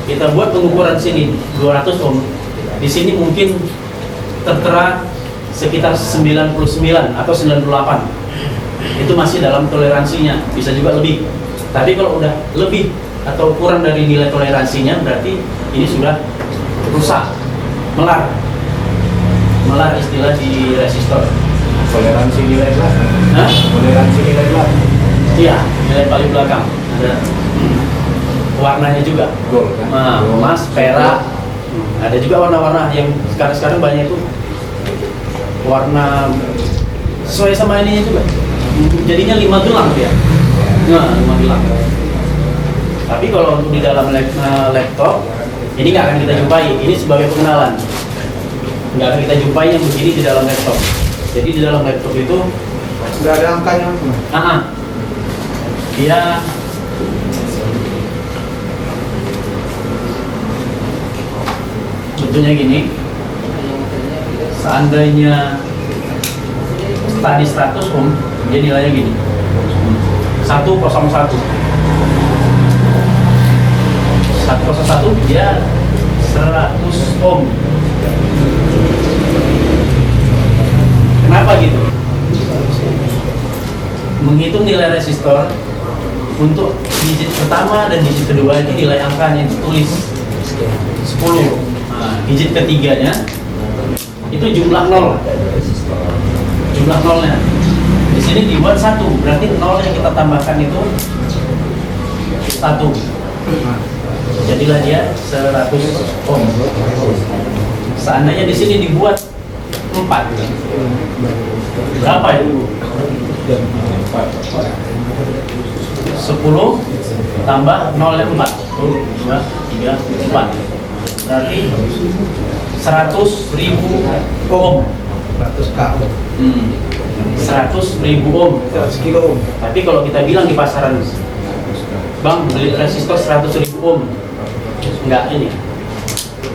kita buat pengukuran sini 200 ohm. Di sini mungkin tertera sekitar 99 atau 98. Itu masih dalam toleransinya, bisa juga lebih. Tapi kalau udah lebih atau kurang dari nilai toleransinya, berarti ini sudah rusak, melar. malah istilah di resistor. Toleransi nilai belakang. Hah? Toleransi nilai belakang. Iya, nilai paling belakang. Ada warnanya juga. Gold kan? Nah, emas, perak. Ada juga warna-warna yang sekarang banyak itu warna sesuai sama ininya juga. Jadinya 5 gelang dia. Nah, 5 gelang. Tapi kalau untuk di dalam laptop, ini nggak akan kita jumpai. Ini sebagai pengenalan. Nggak akan kita jumpai yang begini di dalam laptop. Jadi di dalam laptop itu Nggak ada angkanya. dia bentuknya gini. Seandainya tadi 100 ohm, dia nilainya gini. 101. 101 dia 100 ohm. Kenapa gitu? Menghitung nilai resistor untuk digit pertama dan digit kedua ini nilai angkanya ditulis 10. Nah, digit ketiganya itu jumlah 0. Jumlah nolnya. Di sini dibuat 1, berarti 0 yang kita tambahkan itu 1. Jadilah dia 100 ohm. Seandainya di sini dibuat 4. Berapa itu? 10 tambah 0 yang 4. 1, 2, 3, 4. Berarti 100.000 ohm. 100K. 100.000 ohm. 100 kilo ohm. Tapi kalau kita bilang di pasaran, Bang, beli resistor 100.000 ohm, nggak ini,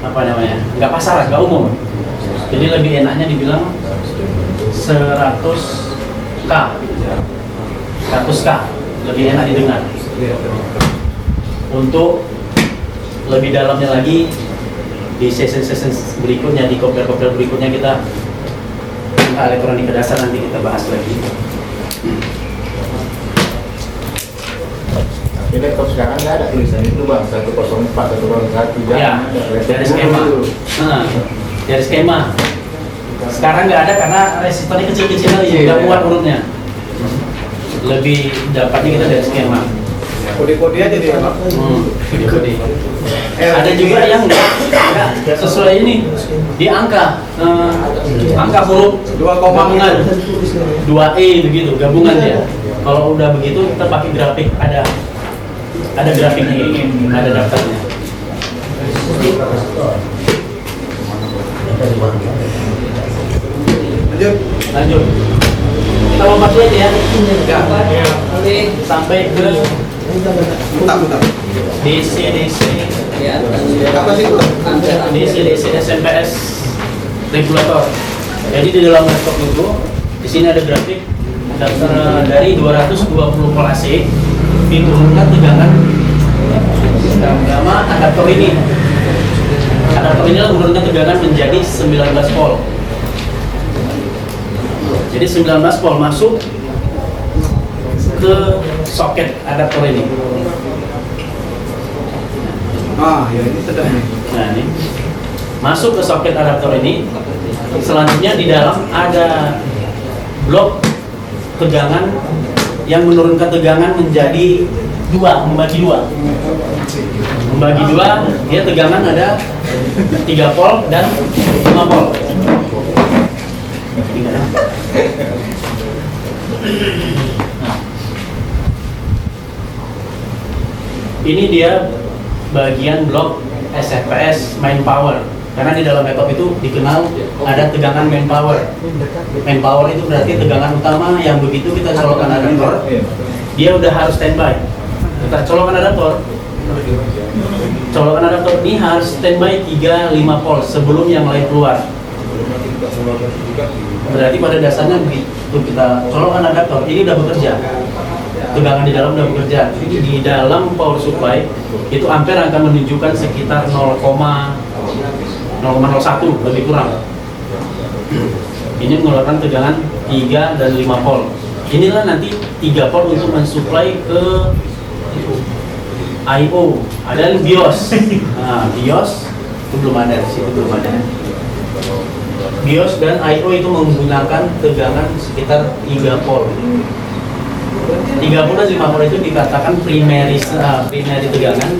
apa namanya, nggak pasaran, nggak umum. Jadi lebih enaknya dibilang 100K, 100K, lebih enak didengar. Untuk lebih dalamnya lagi, di sesi-sesi berikutnya, di kopdar-kopdar berikutnya kita tentang elektronika dasar nanti kita bahas lagi. Di laptop sekarang nggak ada tulisan itu bang, 104, 101 Ya, dari skema. Nah, dari skema. Sekarang nggak ada karena resistornya kecil-kecil aja, nggak muat urutnya. Lebih dapatnya kita dari skema. Kode-kode aja dia, Pak. Kode-kode. Ada juga yang nggak sesuai ini di angka, angka huruf 2, gabungan 2E begitu, gabungan dia. Kalau udah begitu kita pakai grafik, ada grafiknya ini, ada daftarnya. Lanjut. Kita lompat aja ya. Sampai ke Bentar. DC Ya, Apa sih itu? DC SMPS regulator. Jadi di dalam laptop itu di sini ada grafik daftar dari 220 volt AC diturunkan tegangan sama adaptor ini. Adaptor ini menurunkan tegangan menjadi 19 volt. Jadi 19 volt masuk ke soket adaptor ini. Ya ini sedang nih. Nah ini masuk ke soket adaptor ini. Selanjutnya di dalam ada blok tegangan yang menurunkan tegangan menjadi membagi dua. Dia tegangan ada 3 volt dan 5 volt. Nah, ini dia bagian blok SFPS main power, karena di dalam laptop itu dikenal ada tegangan main power. Main power itu berarti tegangan utama yang begitu kita colokkan adaptor, dia udah harus standby. Kita colokan adaptor ini harus standby 3-5 volt sebelum yang lain keluar. Berarti pada dasarnya begitu kita colokkan adaptor ini udah bekerja, tegangan di dalam udah bekerja. Di dalam power supply itu ampere akan menunjukkan sekitar 0,01 lebih kurang. Ini mengeluarkan tegangan 3 dan 5 volt. Inilah nanti 3 volt untuk mensuplai ke I/O. Ada yang BIOS. Nah, BIOS itu belum ada, di situ belum ada. BIOS dan I/O itu menggunakan tegangan sekitar 3 volt. 30 dan 5 volt itu dikatakan primary tegangan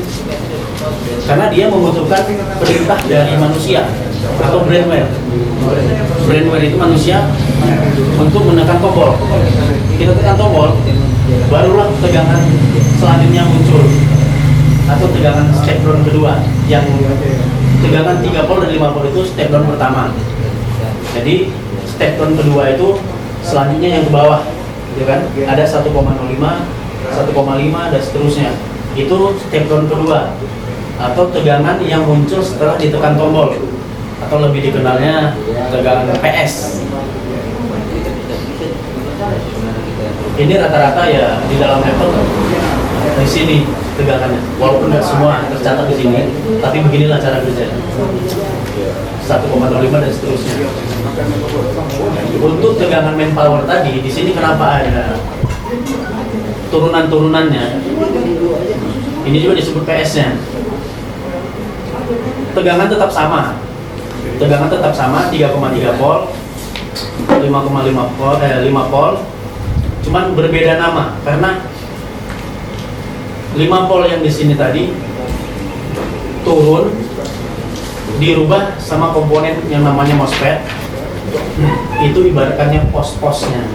karena dia membutuhkan perintah dari manusia atau brainware. Brainware itu manusia untuk menekan tombol. Kita tekan tombol, barulah tegangan selanjutnya muncul atau tegangan step down kedua. Yang tegangan 3 volt dan 5 volt itu step down pertama. Jadi step down kedua itu selanjutnya yang ke bawah, gitu kan? Ada 1,05, 1,5 dan seterusnya. Itu step down kedua atau tegangan yang muncul setelah ditekan tombol atau lebih dikenalnya tegangan PS. Ini rata-rata ya di dalam laptop di sini tegangannya, walaupun nggak semua tercatat di sini, tapi beginilah cara kerjanya. 1,05 dan seterusnya. Untuk tegangan manpower tadi, di sini kenapa ada turunan-turunannya? Ini juga disebut PS-nya. Tegangan tetap sama. Tegangan tetap sama 3,3 volt, 5,5 volt, 5 volt. Cuman berbeda nama karena 5 volt yang di sini tadi turun dirubah sama komponen yang namanya MOSFET. Itu ibaratkannya pos-posnya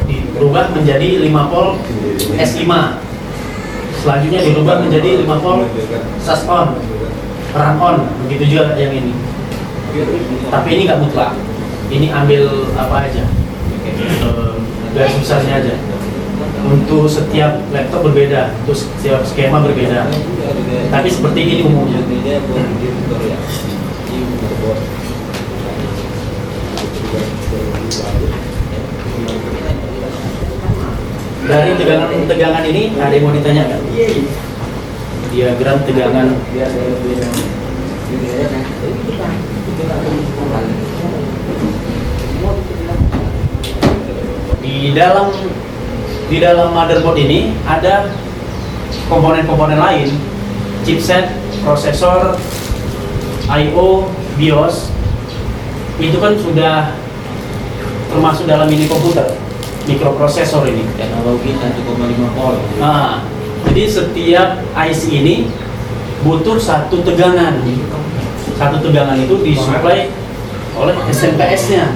dirubah menjadi 5 volt S5, selanjutnya dirubah menjadi 5 volt SAS on, run on, begitu juga yang ini. Tapi ini nggak mutlak, ini ambil apa aja, garis besarnya aja. Untuk setiap laptop berbeda, untuk setiap skema berbeda. Tapi seperti ini umumnya. Dari tegangan ini ada yang mau ditanyakan? Diagram tegangan. Di dalam motherboard ini ada komponen-komponen lain, chipset, prosesor, I/O, BIOS. Itu kan sudah termasuk dalam ini komputer, mikroprosesor ini. Teknologi 1,5 volt. Nah, jadi setiap IC ini butuh satu tegangan. Satu tegangan itu disuplai oleh SMPS-nya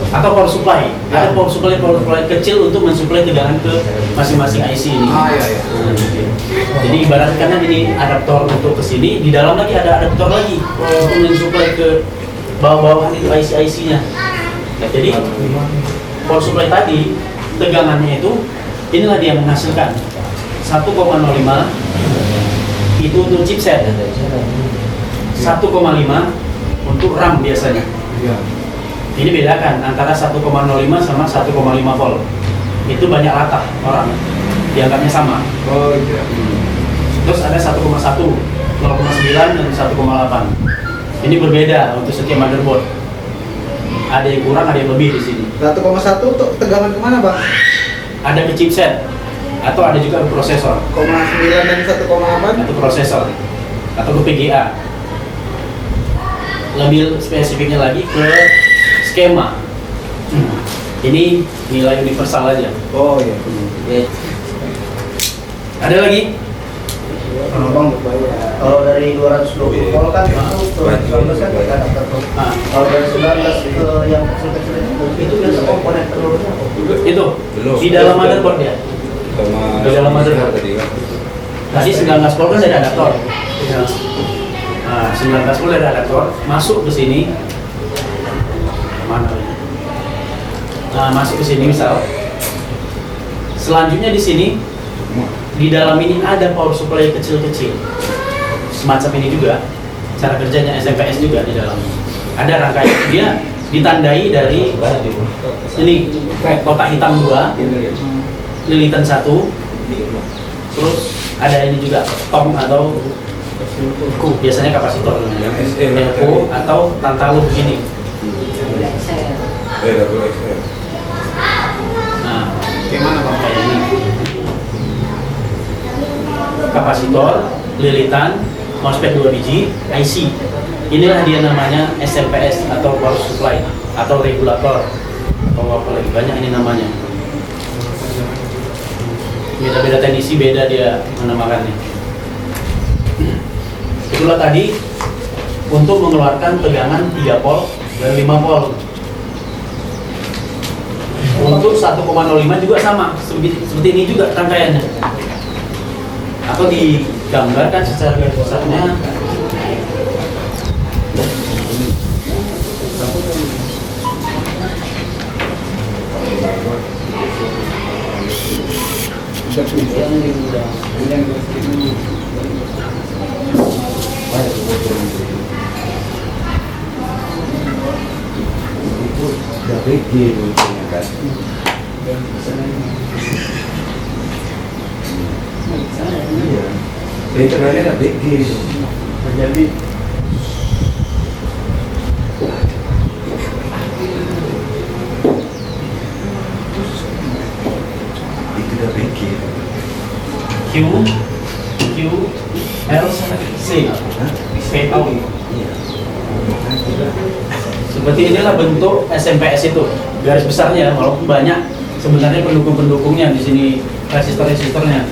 atau power supply. Ada power supply kecil untuk mensuplai tegangan ke masing-masing IC ini. Jadi ibaratkan ini adaptor untuk ke sini, di dalam lagi ada adaptor lagi untuk mensuplai ke bawah-bawahan itu IC-IC-nya. Jadi power supply tadi tegangannya itu inilah dia menghasilkan 1,05 itu untuk chipset, 1,5 untuk RAM biasanya. Ini bedakan antara 1,05 sama 1,5 volt. Itu banyak rata orang dianggapnya sama. Oh iya. Terus ada 1,1, 0,9 dan 1,8. Ini berbeda untuk setiap motherboard. Ada yang kurang, ada yang lebih di sini. 1,1 untuk tegangan kemana bang? Ada ke chipset atau ada juga ke prosesor. 0,9 dan 1,8? Atau prosesor atau ke PGA. Lebih spesifiknya lagi ke skema. Ini nilai universal aja. Oh iya. Ada lagi? Kalau dari 220 volt kan itu ke 19 kan kita adapter. Kalau dari 19 ke yang kecil-kecil itu biasa komponen telurnya. Itu di dalam motherboard ya. Di dalam motherboard. Tadi 19 volt kan ada adaptor. Nah, 19 volt ada adaptor masuk ke sini. Mana? Nah, masuk ke sini misal. Selanjutnya di sini di dalam ini ada power supply kecil-kecil. Semacam ini juga cara kerjanya SMPS juga di dalam. Ada rangkaian dia ditandai dari ini kotak hitam 2, lilitan 1, terus ada ini juga tong atau biasanya kapasitor NO atau tantalum begini. Nah, Gimana bang? kayak ini. Kapasitor, lilitan, MOSFET 2 biji, IC. Inilah dia namanya SMPS atau power supply atau regulator atau apa lagi, banyak ini namanya. Beda-beda teknisi beda dia menamakannya. Itulah tadi untuk mengeluarkan tegangan 3 volt dan 5 volt. Untuk 1,05 juga sama, seperti ini juga rangkaiannya. Atau digambarkan secara garis besarnya. Internalnya ada BG. Jadi Itu udah BG. Q L C fade out. Seperti inilah bentuk SMPS itu, garis besarnya, walaupun banyak sebenarnya pendukung-pendukungnya di sini, resistor-resistornya.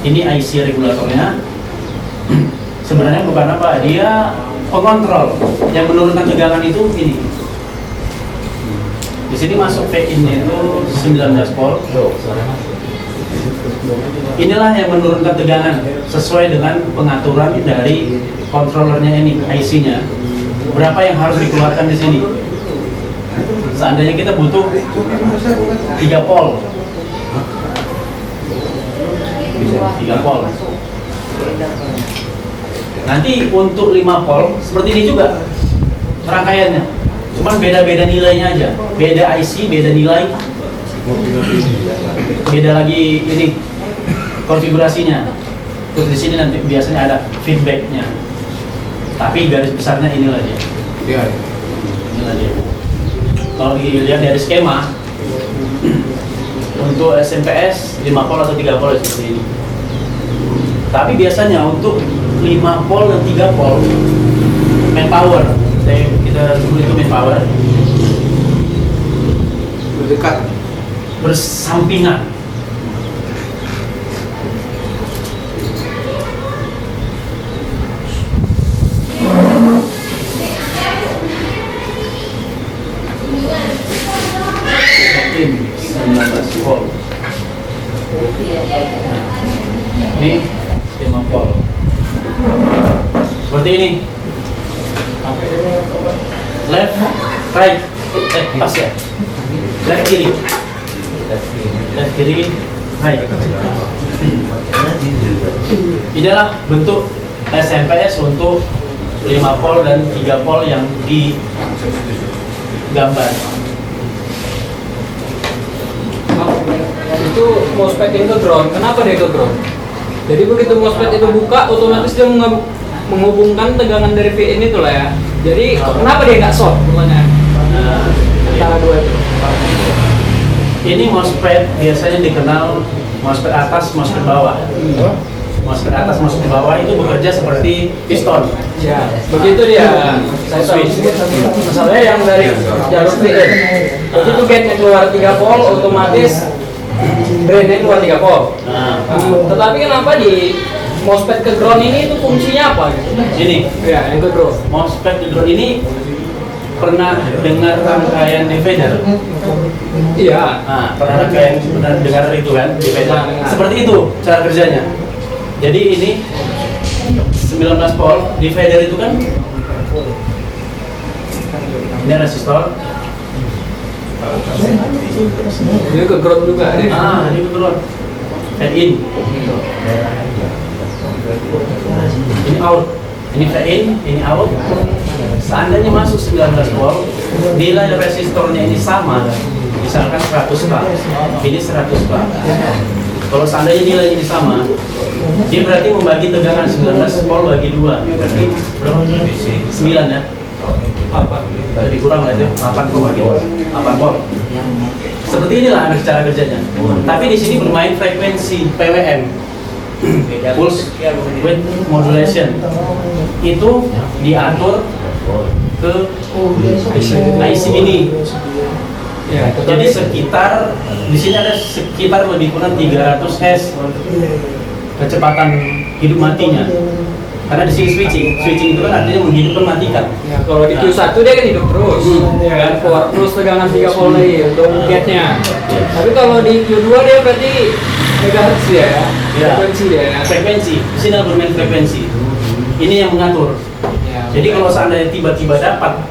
Ini IC regulatornya. Sebenarnya bukan apa, dia pengontrol yang menurunkan tegangan itu ini. Di sini masuk fade-in itu 19 volt. Inilah yang menurunkan tegangan sesuai dengan pengaturan dari kontrolernya ini, IC-nya. Berapa yang harus dikeluarkan di sini? Seandainya kita butuh 3 volt. 3 volt. Nanti untuk 5 volt seperti ini juga rangkaiannya. Cuman beda-beda nilainya aja. Beda IC, beda nilai. Beda lagi ini konfigurasinya. Terus di sini nanti biasanya ada feedbacknya. Tapi garis besarnya inilah dia. Inilah dia. Kalau dilihat dari skema untuk SMPS 5 volt atau 3 volt seperti ini. Tapi biasanya untuk 5 volt dan 3 volt main power, kita sebut itu main power, Berdekat. bersampingan. Ini 19 volt. Ini 5 volt. Seperti ini. Left, right, pas ya. Left kiri, right. Inilah bentuk SMPS untuk 5 volt dan 3 volt yang digambar. Itu MOSFET itu ground. Kenapa dia itu ground? Jadi begitu MOSFET itu buka, otomatis dia menghubungkan tegangan dari PIN itu lah ya. Jadi kenapa dia nggak short pokoknya antara dua itu? Ini MOSFET biasanya dikenal MOSFET atas, MOSFET bawah. MOSFET atas, MOSFET bawah itu bekerja seperti piston. Ya, begitu dia. Saya tahu. Masalahnya yang dari jalur PIN. Begitu gate-nya keluar 3 volt, otomatis drain-nya keluar 3 volt. Tetapi kenapa di MOSFET ke ground ini itu fungsinya apa? Ini Ya, yang ke ground. MOSFET di drone ini pernah dengar rangkaian divider? Iya. Nah, pernah dengar itu kan, divider. Dengar. Seperti itu cara kerjanya. Jadi ini 19 volt, divider itu kan ini resistor. Dia ke ground juga. Ini ke drone. Fade in. Ini out. Ini fade in, ini out. Seandainya masuk 19 volt, nilai resistornya ini sama, misalkan 100 K, ini 100 K. Kalau seandainya nilai ini sama, dia berarti membagi tegangan 19 volt bagi 2, berarti berapa? 9 ya? Jadi kurang lah itu, 8 volt. Seperti inilah cara kerjanya. Tapi di sini bermain frekuensi PWM. pulse width modulation itu diatur ke IC ini. Ya, Jadi sekitar di sini ada sekitar lebih kurang 300 Hz kecepatan hidup matinya. Karena di sini switching itu kan artinya menghidupkan matikan. Ya, kalau di Q1 dia kan hidup terus, ya kan, power terus tegangan 3 volt lagi untuk gate-nya. Tapi kalau di Q2 dia berarti megahertz ya, Ya. frekuensi dia ya. Frekuensi, di sini ada bermain frekuensi. Ini yang mengatur. Ya, Jadi kalau seandainya tiba-tiba dapat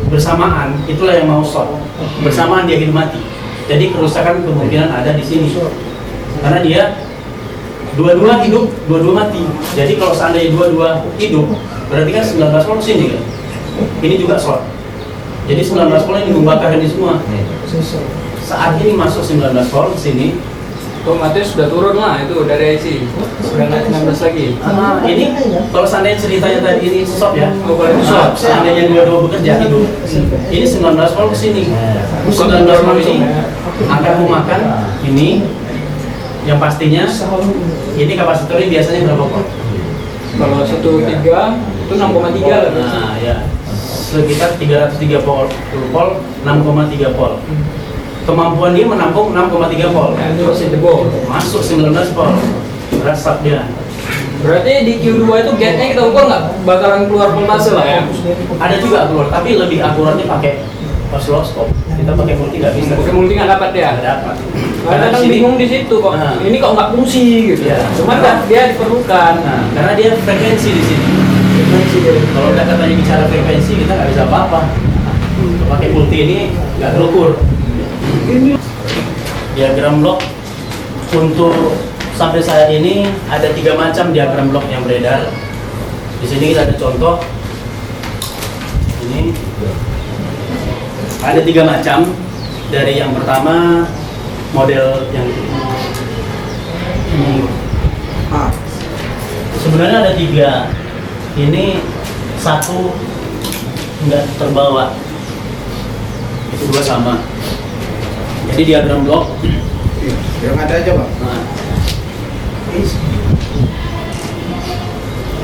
bersamaan, itulah yang mau short. Bersamaan dia hidup mati. Jadi kerusakan kemungkinan ada di sini. Karena dia dua-dua hidup, dua-dua mati. Jadi kalau seandainya dua-dua hidup, berarti kan 19 volt sini kan. Ini juga short. Jadi 19 volt ini membakar ini semua. Saat ini masuk 19 volt sini. otomatis sudah turun lah itu dari IC, sudah naik 19 lagi. Ini kalau seandainya ceritanya tadi ini short ya. Oh, kalau itu short. Seandainya dua-dua bekerja hidup. Ini 19 volt ke sini. 19 volt ini akan memakan ini yang pastinya ini kapasitornya biasanya berapa volt? Kalau 1.3 itu 6,3 lah. Nah, ya. Sekitar 330 volt, 6,3 volt. Kemampuan dia menampung 6,3 volt. Ya, itu masih jebol. Masuk 19 volt. Resap dia. Berarti di Q2 itu gate-nya kita ukur nggak bakalan keluar voltase lah ya? Ada juga keluar, tapi lebih akuratnya pakai oscilloscope. Kita pakai multi nggak bisa. Pakai multi nggak dapat ya? Nggak dapat. Karena kan bingung di situ kok. Nah. Ini kok nggak fungsi gitu. Ya. Cuman kan dia diperlukan. Nah, karena dia frekuensi di sini. Kalau udah katanya bicara frekuensi, kita nggak bisa apa-apa. Pakai multi ini nggak terukur. Diagram blok untuk sampai saat ini ada 3 macam diagram blok yang beredar. Di sini kita ada contoh. Ini ada 3 macam. Dari yang pertama model yang ini. Sebenarnya ada 3. Ini satu nggak terbawa. Itu 2 sama. Jadi diagram blok. Yang ada aja, Pak. Nah,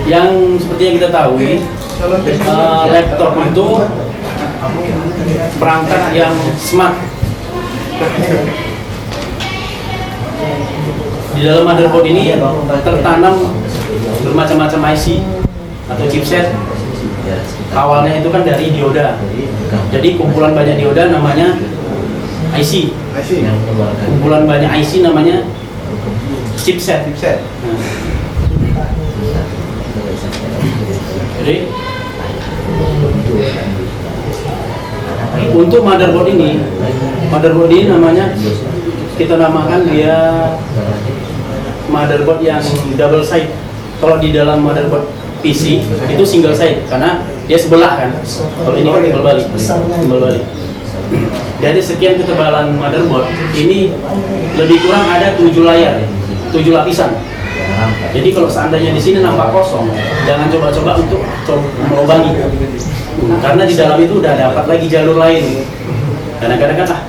yang seperti yang kita tahu, laptop itu perangkat yang smart. Di dalam motherboard ini tertanam bermacam-macam IC atau chipset. Awalnya itu kan dari dioda. Jadi kumpulan banyak dioda namanya IC. Kumpulan banyak IC namanya chipset. Nah. Jadi untuk motherboard ini namanya kita namakan dia motherboard yang double side. Kalau di dalam motherboard PC itu single side karena dia sebelah kan. Kalau ini kan timbal balik. Dari sekian ketebalan motherboard ini lebih kurang ada 7 layar, 7 lapisan. Jadi kalau seandainya di sini nampak kosong, jangan coba-coba untuk melubangi. Karena di dalam itu udah dapat lagi jalur lain. Kadang-kadang kan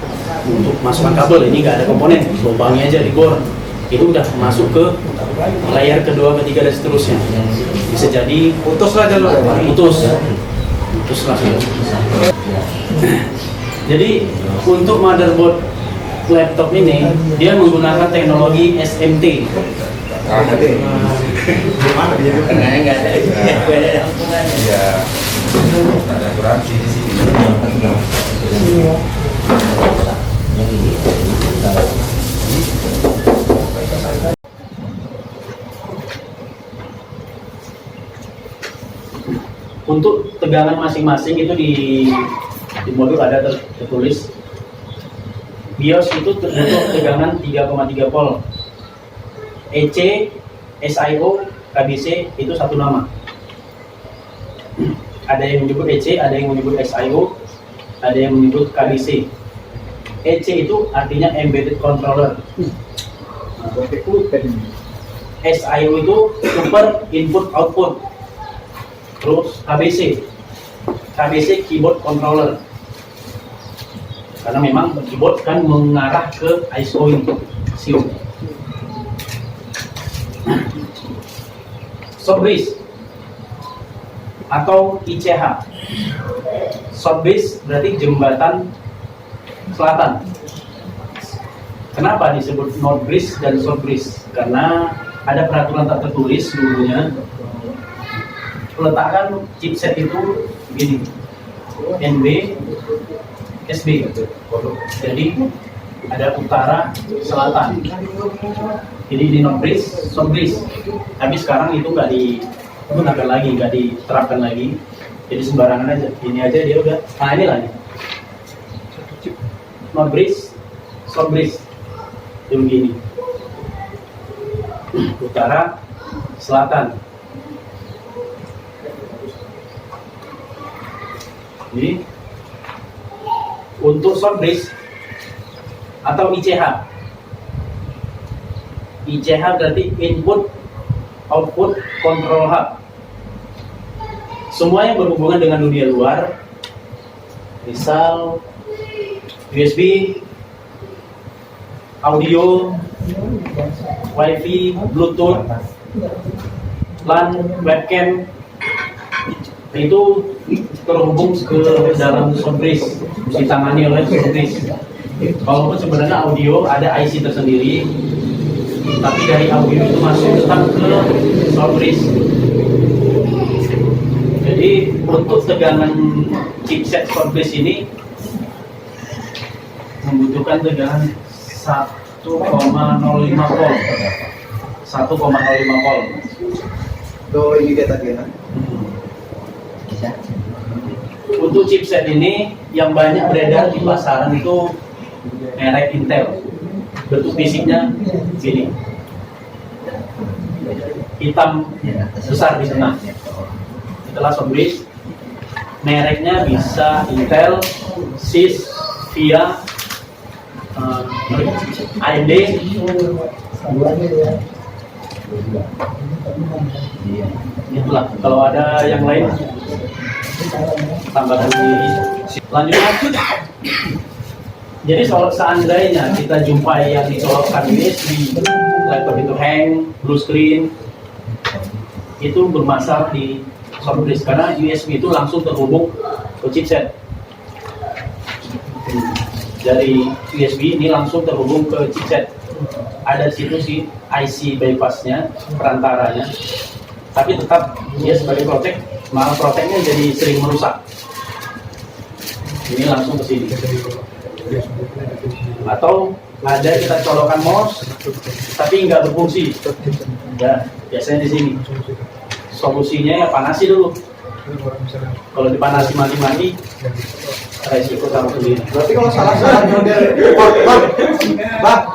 untuk masukkan kabel ini nggak ada komponen, lubangi aja di bor. Itu udah masuk ke layar kedua, ketiga dan seterusnya. Bisa jadi putus lah jalur. Putus lah. Jadi untuk motherboard laptop ini dia menggunakan teknologi SMT. Gimana dia? Karena nggak ada hubungannya. Ya, ada asuransi di sini. Untuk tegangan masing-masing itu di modul ada tertulis. BIOS itu untuk tegangan 3,3 volt. EC, SIO, KBC itu satu nama. Ada yang menyebut EC, ada yang menyebut SIO, ada yang menyebut KBC. EC itu artinya Embedded Controller. SIO itu Super Input Output. Terus KBC Keyboard Controller. Karena memang keyboard kan mengarah ke ISO ini. Shortbridge atau ICH. Shortbridge berarti jembatan selatan. Kenapa disebut North Bridge dan South Bridge? Karena ada peraturan tak tertulis dulunya. Peletakan chipset itu begini, NB, SB. Jadi ada utara, selatan. Jadi di North Bridge, South Bridge. Tapi sekarang itu nggak digunakan lagi, nggak diterapkan lagi. Jadi sembarangan aja. Ini aja dia udah. Nah ini lagi. North Bridge, South Bridge. Itu begini. Utara, selatan. Jadi untuk South Bridge atau ICH. ICH berarti Input Output Control Hub. Semua yang berhubungan dengan dunia luar, misal USB, audio, WiFi, Bluetooth, LAN, webcam, itu terhubung ke dalam Shortbridge, ditangani oleh Shortbridge. Walaupun sebenarnya audio ada IC tersendiri, tapi dari audio itu masuk tetap ke Shortbridge. Jadi untuk tegangan chipset Shortbridge ini membutuhkan tegangan 1,05 volt. 1,05 volt. Tuh ini dia tadi ya. Untuk chipset ini yang banyak beredar di pasaran itu merek Intel. Bentuk fisiknya gini, hitam besar di tengah. Itulah Shortbridge. Mereknya bisa Intel, SIS, VIA, AMD. Itulah. Kalau ada yang lain tambahkan sendiri. Lanjut. Jadi seandainya kita jumpai yang dicolokkan USB, laptop itu hang, blue screen, itu bermasalah di Shortbridge karena USB itu langsung terhubung ke chipset. Dari USB ini langsung terhubung ke chipset. Ada di situ si IC bypassnya, perantaranya. Tapi tetap dia sebagai protect, malah protectnya jadi sering merusak. Ini langsung ke sini. Atau ada kita colokan mouse tapi nggak berfungsi. Ya, biasanya di sini. Solusinya ya panasi dulu. Kalau dipanasi mati-mati, resiko taruh sendiri. Berarti kalau salah-salah nyolder port,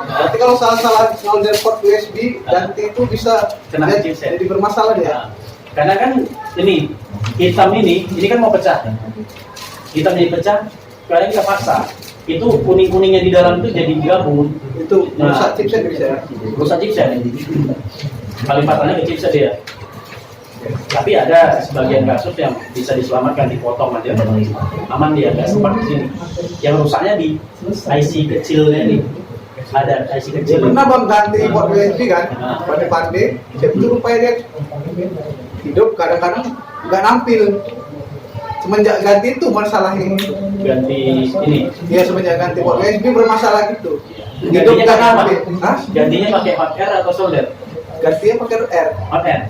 berarti kalau salah-salah nyolder port USB ganti itu bisa Kena chipset. jadi bermasalah dia. Nah, karena kan ini hitam ini kan mau pecah. Hitam jadi pecah, kalian kita paksa. Itu kuning-kuningnya di dalam itu jadi gabung. Itu rusak chipset bisa ya. Rusak chipset. Paling fatalnya ke chipset dia. Tapi ada sebagian kasus yang bisa diselamatkan, dipotong aja, aman dia, nggak sempat di sini. Yang rusaknya di IC kecilnya nih, ada IC kecil. Pernah bang ganti port USB kan, pandai-pandai, itu rupanya dia hidup kadang-kadang nggak nampil. Semenjak ganti itu masalahnya. Ganti ini. Ya semenjak ganti port USB bermasalah gitu. Hidup Gantinya nggak pakai apa? nampil. Hah? Gantinya pakai hot air atau solder? Gantinya pakai R. Hot air.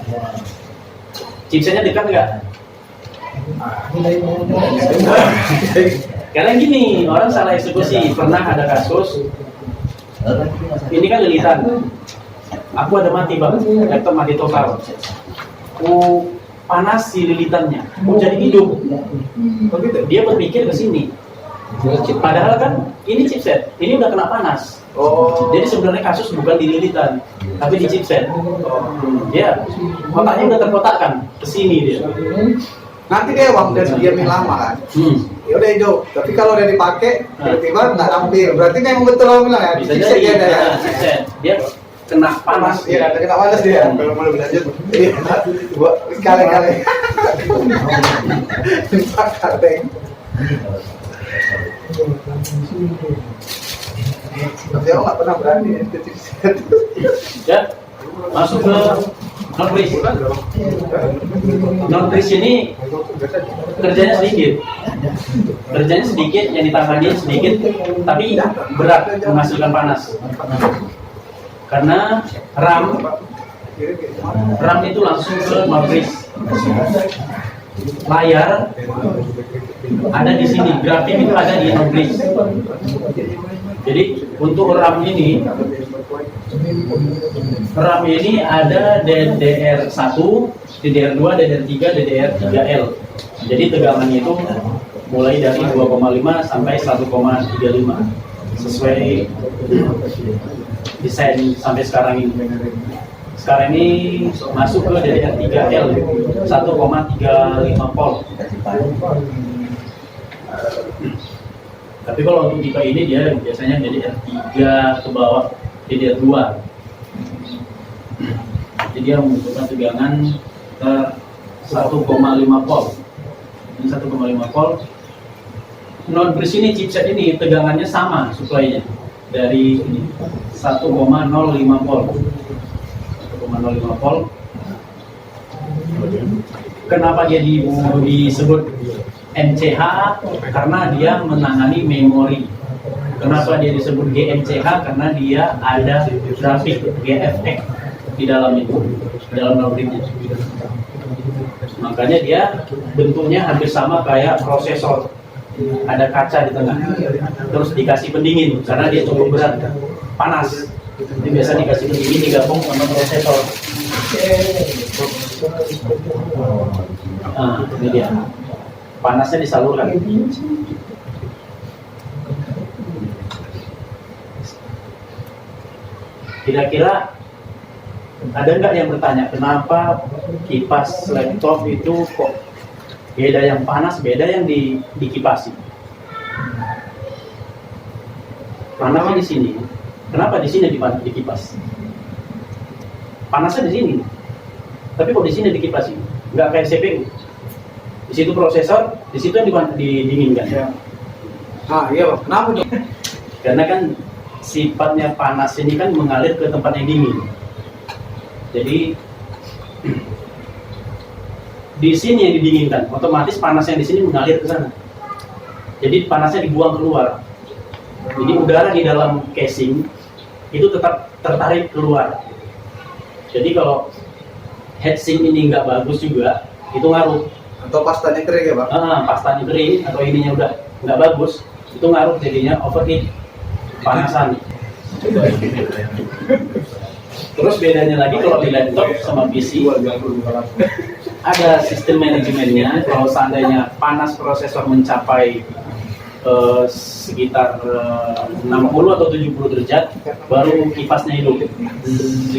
Chipsetnya dekat nggak? Karena gini, orang salah eksekusi. Pernah ada kasus, ini kan lilitan. Aku ada mati bang, laptop mati total. Panas si lilitannya, jadi hidup. Begitu. Dia berpikir ke sini. Padahal kan ini chipset, ini udah kena panas. Oh. Jadi sebenarnya kasus bukan di lilitan, tapi di chipset. Dia kotaknya udah terkotakkan ke sini dia. Nanti dia uang dan diamin lama kan. Ya udah hijau. Tapi kalau udah dipakai tiba-tiba nggak tampil. Berarti memang betul lo bilang ya. Bisa Chipset jadi dia ada ya. chipset. Dia kena panas. Iya, kena panas dia. Kalau mau lebih lanjut. Iya. Buat sekali-kali. Pakai. Tapi aku nggak pernah berani itu chipset. Ya, masuk ke non bridge. Non bridge ini kerjanya sedikit, yang ditangani sedikit, tapi berat menghasilkan panas. Karena RAM itu langsung ke non bridge. Layar ada di sini, grafik itu ada di non bridge. Jadi untuk RAM ini ada DDR1, DDR2, DDR3, DDR3L. Jadi tegangannya itu mulai dari 2,5 sampai 1,35 sesuai desain sampai sekarang ini. Sekarang ini masuk ke DDR3L 1,35 volt. Tapi kalau untuk tipe ini dia biasanya DDR3 ke bawah DDR2. Jadi dia membutuhkan tegangan ke 1,5 volt. Ini 1,5 volt. Non bridge ini chipset ini tegangannya sama supply-nya dari ini 1,05 volt. 1,05 volt. Kenapa dia disebut MCH? Karena dia menangani memori. Kenapa dia disebut GMCH? Karena dia ada grafik GFX di dalam itu, dalam non-bridge-nya. Makanya dia bentuknya hampir sama kayak prosesor. Ada kaca di tengah. Terus dikasih pendingin karena dia cukup berat, panas. Jadi biasa dikasih pendingin digabung sama prosesor. Nah, ini dia. Panasnya disalurkan. Kira-kira ada nggak yang bertanya kenapa kipas laptop itu kok beda yang panas, beda yang dikipasi? Panasnya di sini. Kenapa di sini dikipas? Panasnya di sini. Tapi kok di sini dikipasi? Nggak kayak CPU. Di situ prosesor, di situ yang didinginkan. Ya. Ah iya Bang, kenapa tuh? Karena kan sifatnya panas ini kan mengalir ke tempat yang dingin. Jadi di sini yang didinginkan, otomatis panas yang di sini mengalir ke sana. Jadi panasnya dibuang keluar. Jadi udara di dalam casing itu tetap tertarik keluar. Jadi kalau heatsink ini nggak bagus juga, itu ngaruh. Atau pastanya kering ya Bang? Pastanya kering atau ininya udah nggak bagus, itu ngaruh jadinya overheat, panasan. Terus bedanya lagi kalau di laptop sama PC ada sistem manajemennya. Kalau seandainya panas prosesor mencapai sekitar 60 atau 70 derajat, baru kipasnya hidup,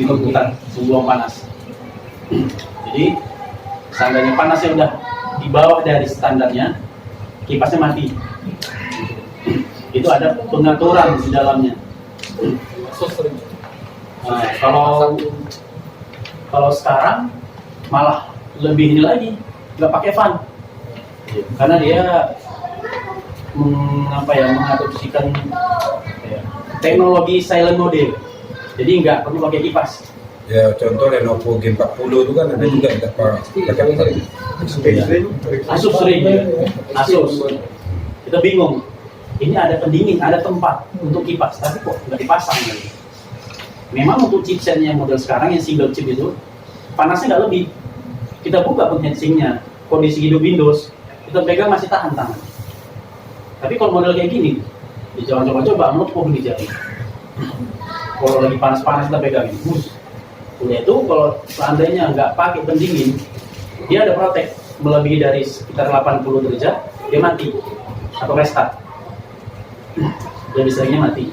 berputar, membuang panas. Jadi seandainya panasnya udah di bawah dari standarnya, kipasnya mati. Itu ada pengaturan di dalamnya. Nah, kalau sekarang malah lebih ini lagi, nggak pakai fan, karena dia mengadopsikan teknologi silent mode, jadi nggak perlu pakai kipas. Ya contoh Lenovo G40 itu kan ada juga yang pakai Asus sering, Asus. Kita bingung. Ini ada pendingin, ada tempat untuk kipas, tapi kok nggak dipasang lagi. Memang untuk chipsetnya model sekarang yang single chip itu panasnya nggak lebih. Kita buka pun heatsinknya, kondisi hidup Windows, kita pegang masih tahan tangan. Tapi kalau model kayak gini, jangan coba-coba melepuh di jari. Kalau lagi panas-panas kita pegang ini, udah itu kalau seandainya nggak pakai pendingin, dia ada protek melebihi dari sekitar 80 derajat, dia mati atau restart. Lebih seringnya mati.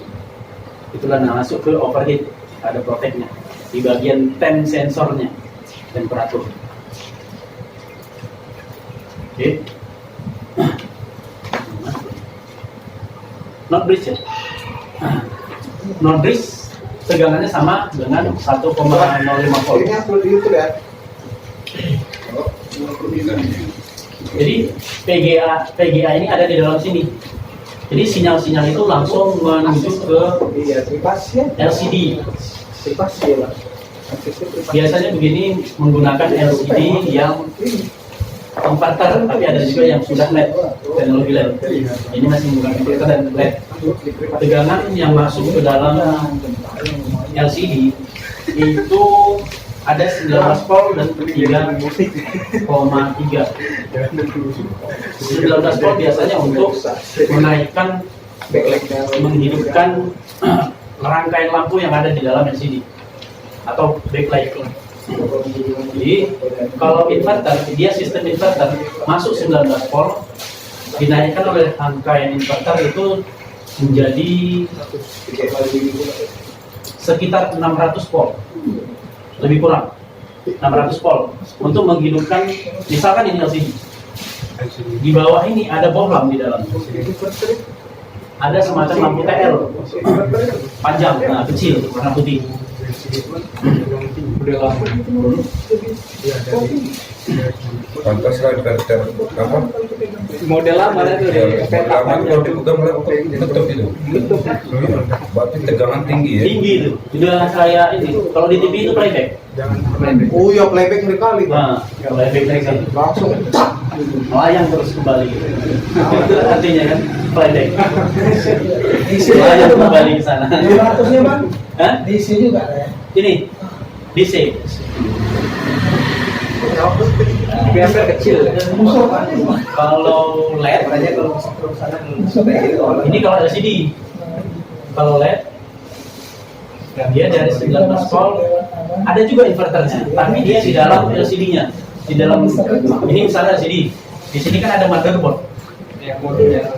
Itulah yang masuk ke overheat, ada proteknya di bagian temp sensornya, temperatur. Oke. Not bridge ya. Not bridge tegangannya sama dengan 1,05 volt. Ini upload di YouTube ya. Jadi PGA ini ada di dalam sini. Jadi sinyal-sinyal itu langsung menuju ke Iya, kipas ya. LCD. Kipas ya Bang. Biasanya begini menggunakan LCD yang inverter, tapi ada juga yang sudah LED, teknologi LED. Ini masih menggunakan inverter dan LED. Tegangan yang masuk ke dalam LCD itu ada 19 volt dan 3,3. 19 volt biasanya untuk menaikkan, menghidupkan rangkaian lampu yang ada di dalam LCD atau backlight. Jadi kalau inverter, dia sistem inverter masuk 19 volt, dinaikkan oleh rangkaian inverter itu menjadi sekitar 600 volt, lebih kurang 600 volt untuk menghidupkan, misalkan ini LCD. Di bawah ini ada bohlam di dalam. Ada semacam lampu TL panjang, nah, kecil, warna putih. Pantaslah inverter apa? Model lama itu Lama kalau dipegang betul itu. Berarti tegangan tinggi ya. Tinggi itu, udah kayak ini. Kalau di TV itu playback. Oh iya, playback sekali. Nah, playback lagi. Langsung cak. Melayang terus kembali. Itu artinya kan playback. Melayang kembali ke sana. 500-nya Bang? Hah? DC juga ya. Ini DC. biasa kecil. Kalau LED ini kalau LCD. Kalau LED dia dari 19 volt, ada juga inverternya, tapi dia di dalam LCD-nya. Di dalam ini misalnya LCD. Di sini kan ada motherboard.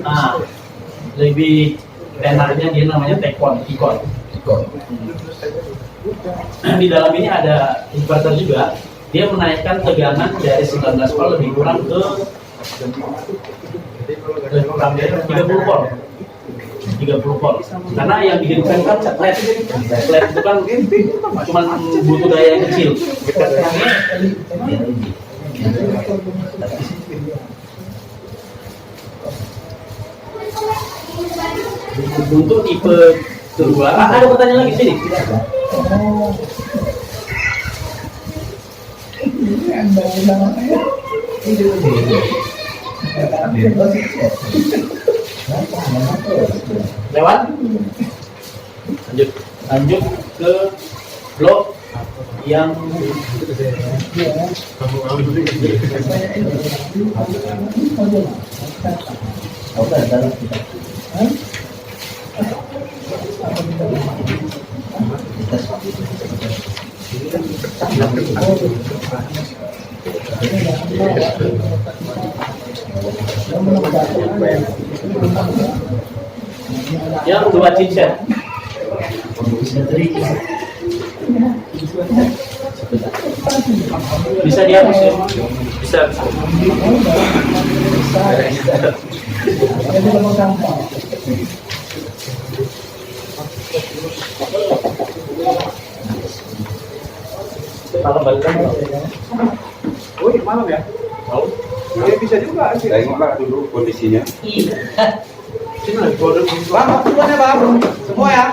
Nah, lebih enaknya dia namanya Icon. Di dalam ini ada inverter juga. Dia menaikkan tegangan dari 19 volt lebih kurang ke 30 volt. 30 volt. Karena yang dihidupkan kan LED. LED itu kan cuma butuh daya yang kecil. Untuk tipe kedua, ada pertanyaan lagi sini. Lewat. Lanjut ke blok yang yang dua chipset. Bisa dihapus ya? Bisa. Kalau balikan Oh, malam ya? mau? Ya bisa juga. Tengoklah dulu kondisinya. Iya. Bang, waktunya Bang. Semua ya?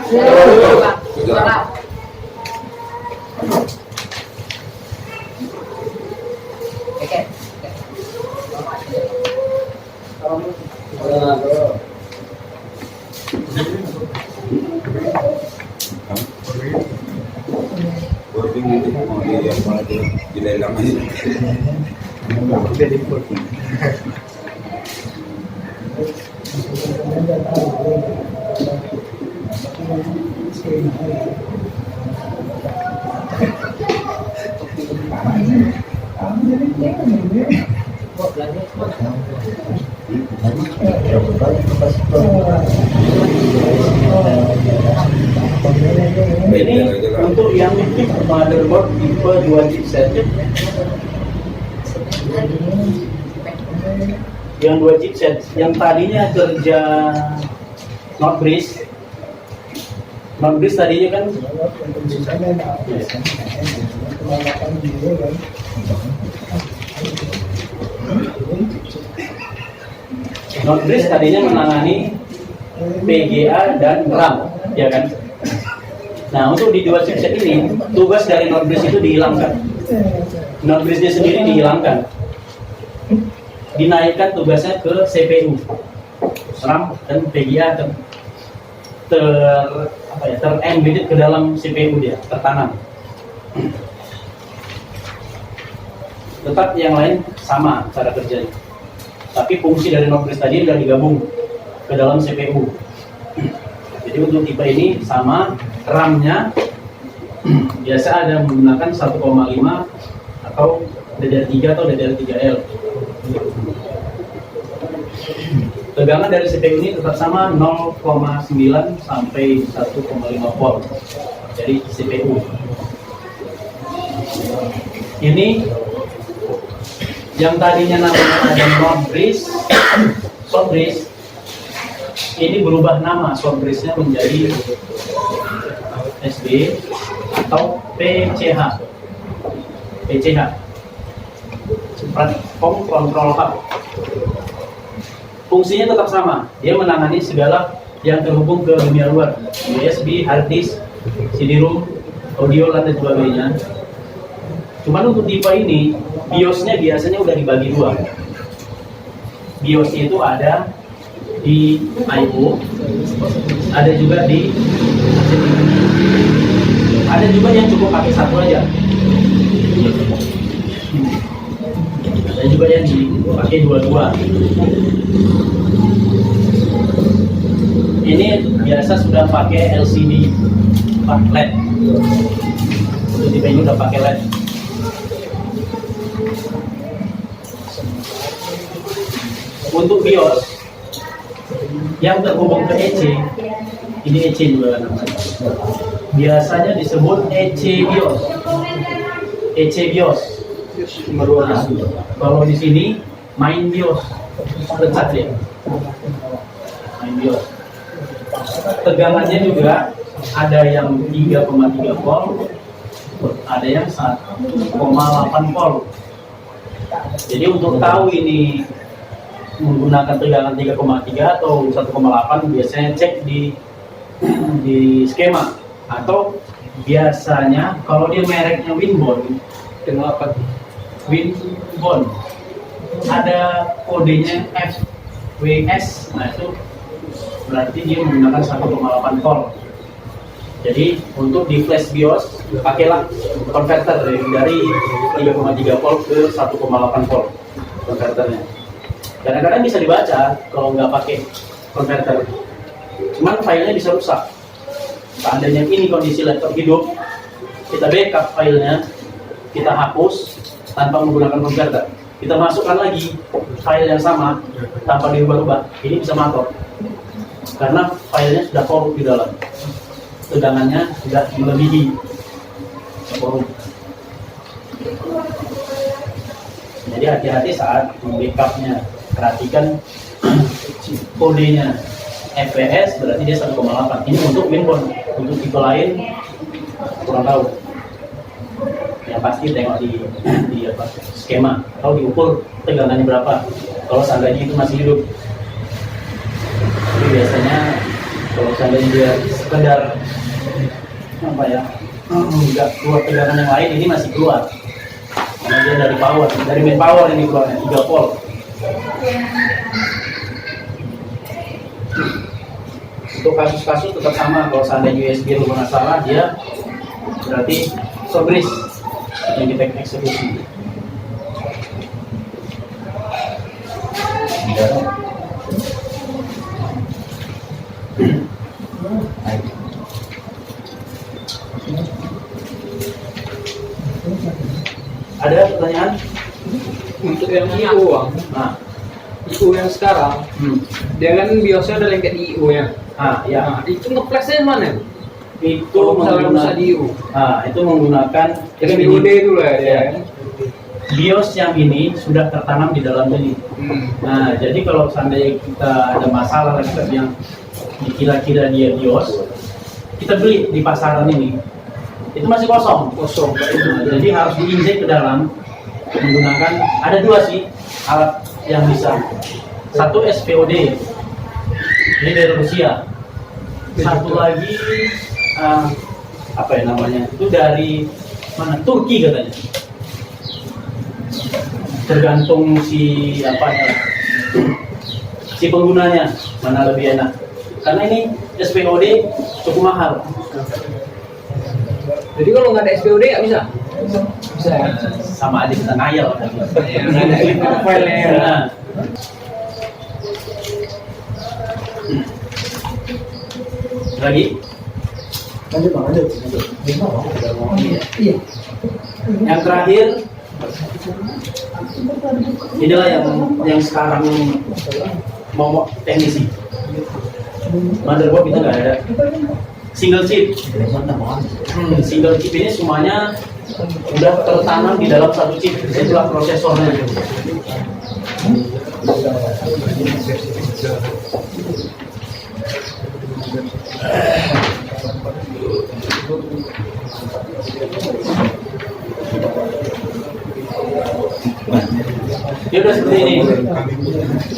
Working nanti mau dilelang aja. Ini untuk yang motherboard tipe 2 chipset. Yang 2 chipset, yang tadinya kerja not bridge tadinya kan not bridge tadinya menangani PGA dan RAM, ya kan? Nah, untuk di dua chipset ini, tugas dari Nordbridge itu dihilangkan. Nordbridge-nya sendiri dihilangkan. Dinaikkan tugasnya ke CPU. RAM dan VGA ter-embedded ke dalam CPU dia, tertanam. Tetap yang lain sama cara kerjanya. Tapi fungsi dari Nordbridge tadi sudah digabung ke dalam CPU. Jadi untuk tipe ini sama, RAM-nya biasa ada menggunakan 1,5 atau DDR3 atau DDR3L. Tegangan dari CPU ini tetap sama 0,9 sampai 1,5 volt dari CPU. Ini yang tadinya namanya ada Nordbridge, Shortbridge, ini berubah nama Shortbridge-nya menjadi SB atau PCH. Platform Control Hub. Fungsinya tetap sama, dia menangani segala yang terhubung ke dunia luar, USB, hard disk, CD-ROM, audio, dan sebagainya. Cuman untuk tipe ini, BIOS-nya biasanya udah dibagi dua. BIOS-nya itu ada di I/O, ada juga di ada juga yang cukup pakai satu aja. Ada juga yang dipakai dua-dua. Ini biasa sudah pakai LCD, LED. Untuk tipe ini udah pakai LED. Untuk BIOS yang terhubung ke EC, ini EC juga namanya. Biasanya disebut EC BIOS. EC BIOS. Nah, kalau di sini main BIOS, lecat ya. Main BIOS. Tegangannya juga ada yang 3,3 volt, ada yang 1,8 volt. Jadi untuk tahu ini menggunakan tegangan 3,3 atau 1,8 biasanya cek di skema, atau biasanya kalau dia mereknya Winbond, kenapa Winbond ada kodenya FWS, nah itu berarti dia menggunakan 1,8 volt. Jadi untuk di flash BIOS pakailah konverter dari 3,3 volt ke 1,8 volt konverternya. Kadang-kadang bisa dibaca kalau nggak pakai konverter, cuman filenya bisa rusak. Seandainya ini kondisi laptop hidup, kita backup filenya, kita hapus tanpa menggunakan konverter, kita masukkan lagi file yang sama tanpa dirubah-rubah, ini bisa matok karena filenya sudah korup di dalam, tegangannya sudah melebihi korup. Jadi hati-hati saat backupnya. Perhatikan kodenya FWS berarti dia 1,8. Ini untuk Winbond. Untuk tipe lain kurang tahu. Yang pasti tengok di skema atau diukur tegangannya berapa. Kalau seandainya itu masih hidup. Jadi biasanya kalau seandainya dia sekedar nggak keluar tegangan yang lain, ini masih keluar. Karena dia dari main power ini keluarnya 3 volt. Untuk kasus-kasus tetap sama, kalau seandainya USB lu bermasalah, dia berarti Shortbridge yang kita eksekusi. Ada pertanyaan? Untuk yang IO, Bang. Nah, IO yang sekarang, dia kan biasanya ada lengket di IO ya. ya. Nah, itu nge-flashnya mana? Itu Kalau misalnya bisa di IO. itu menggunakan SPOD dulu ya. BIOS yang ini sudah tertanam di dalam ini. Nah, jadi kalau seandainya kita ada masalah laptop yang dikira-kira dia BIOS, kita beli di pasaran ini, itu masih kosong. Nah, jadi harus diinjek ke dalam menggunakan, ada dua sih alat yang bisa. Satu SPOD, ini dari Rusia. Satu lagi apa ya namanya, itu dari mana, Turki katanya. Tergantung si penggunanya mana lebih enak, karena ini SPOD cukup mahal. Jadi kalau nggak ada SPOD nggak bisa? Bisa. Sama aja kita ngayal. Ya, nggak ada filenya. Nah. Lagi? Yang terakhir, inilah yang sekarang mau teknisi. Motherboard kita nggak ada. Single chip. Single chip ini semuanya sudah tertanam di dalam satu chip. Itulah prosesornya. Dia udah seperti ini.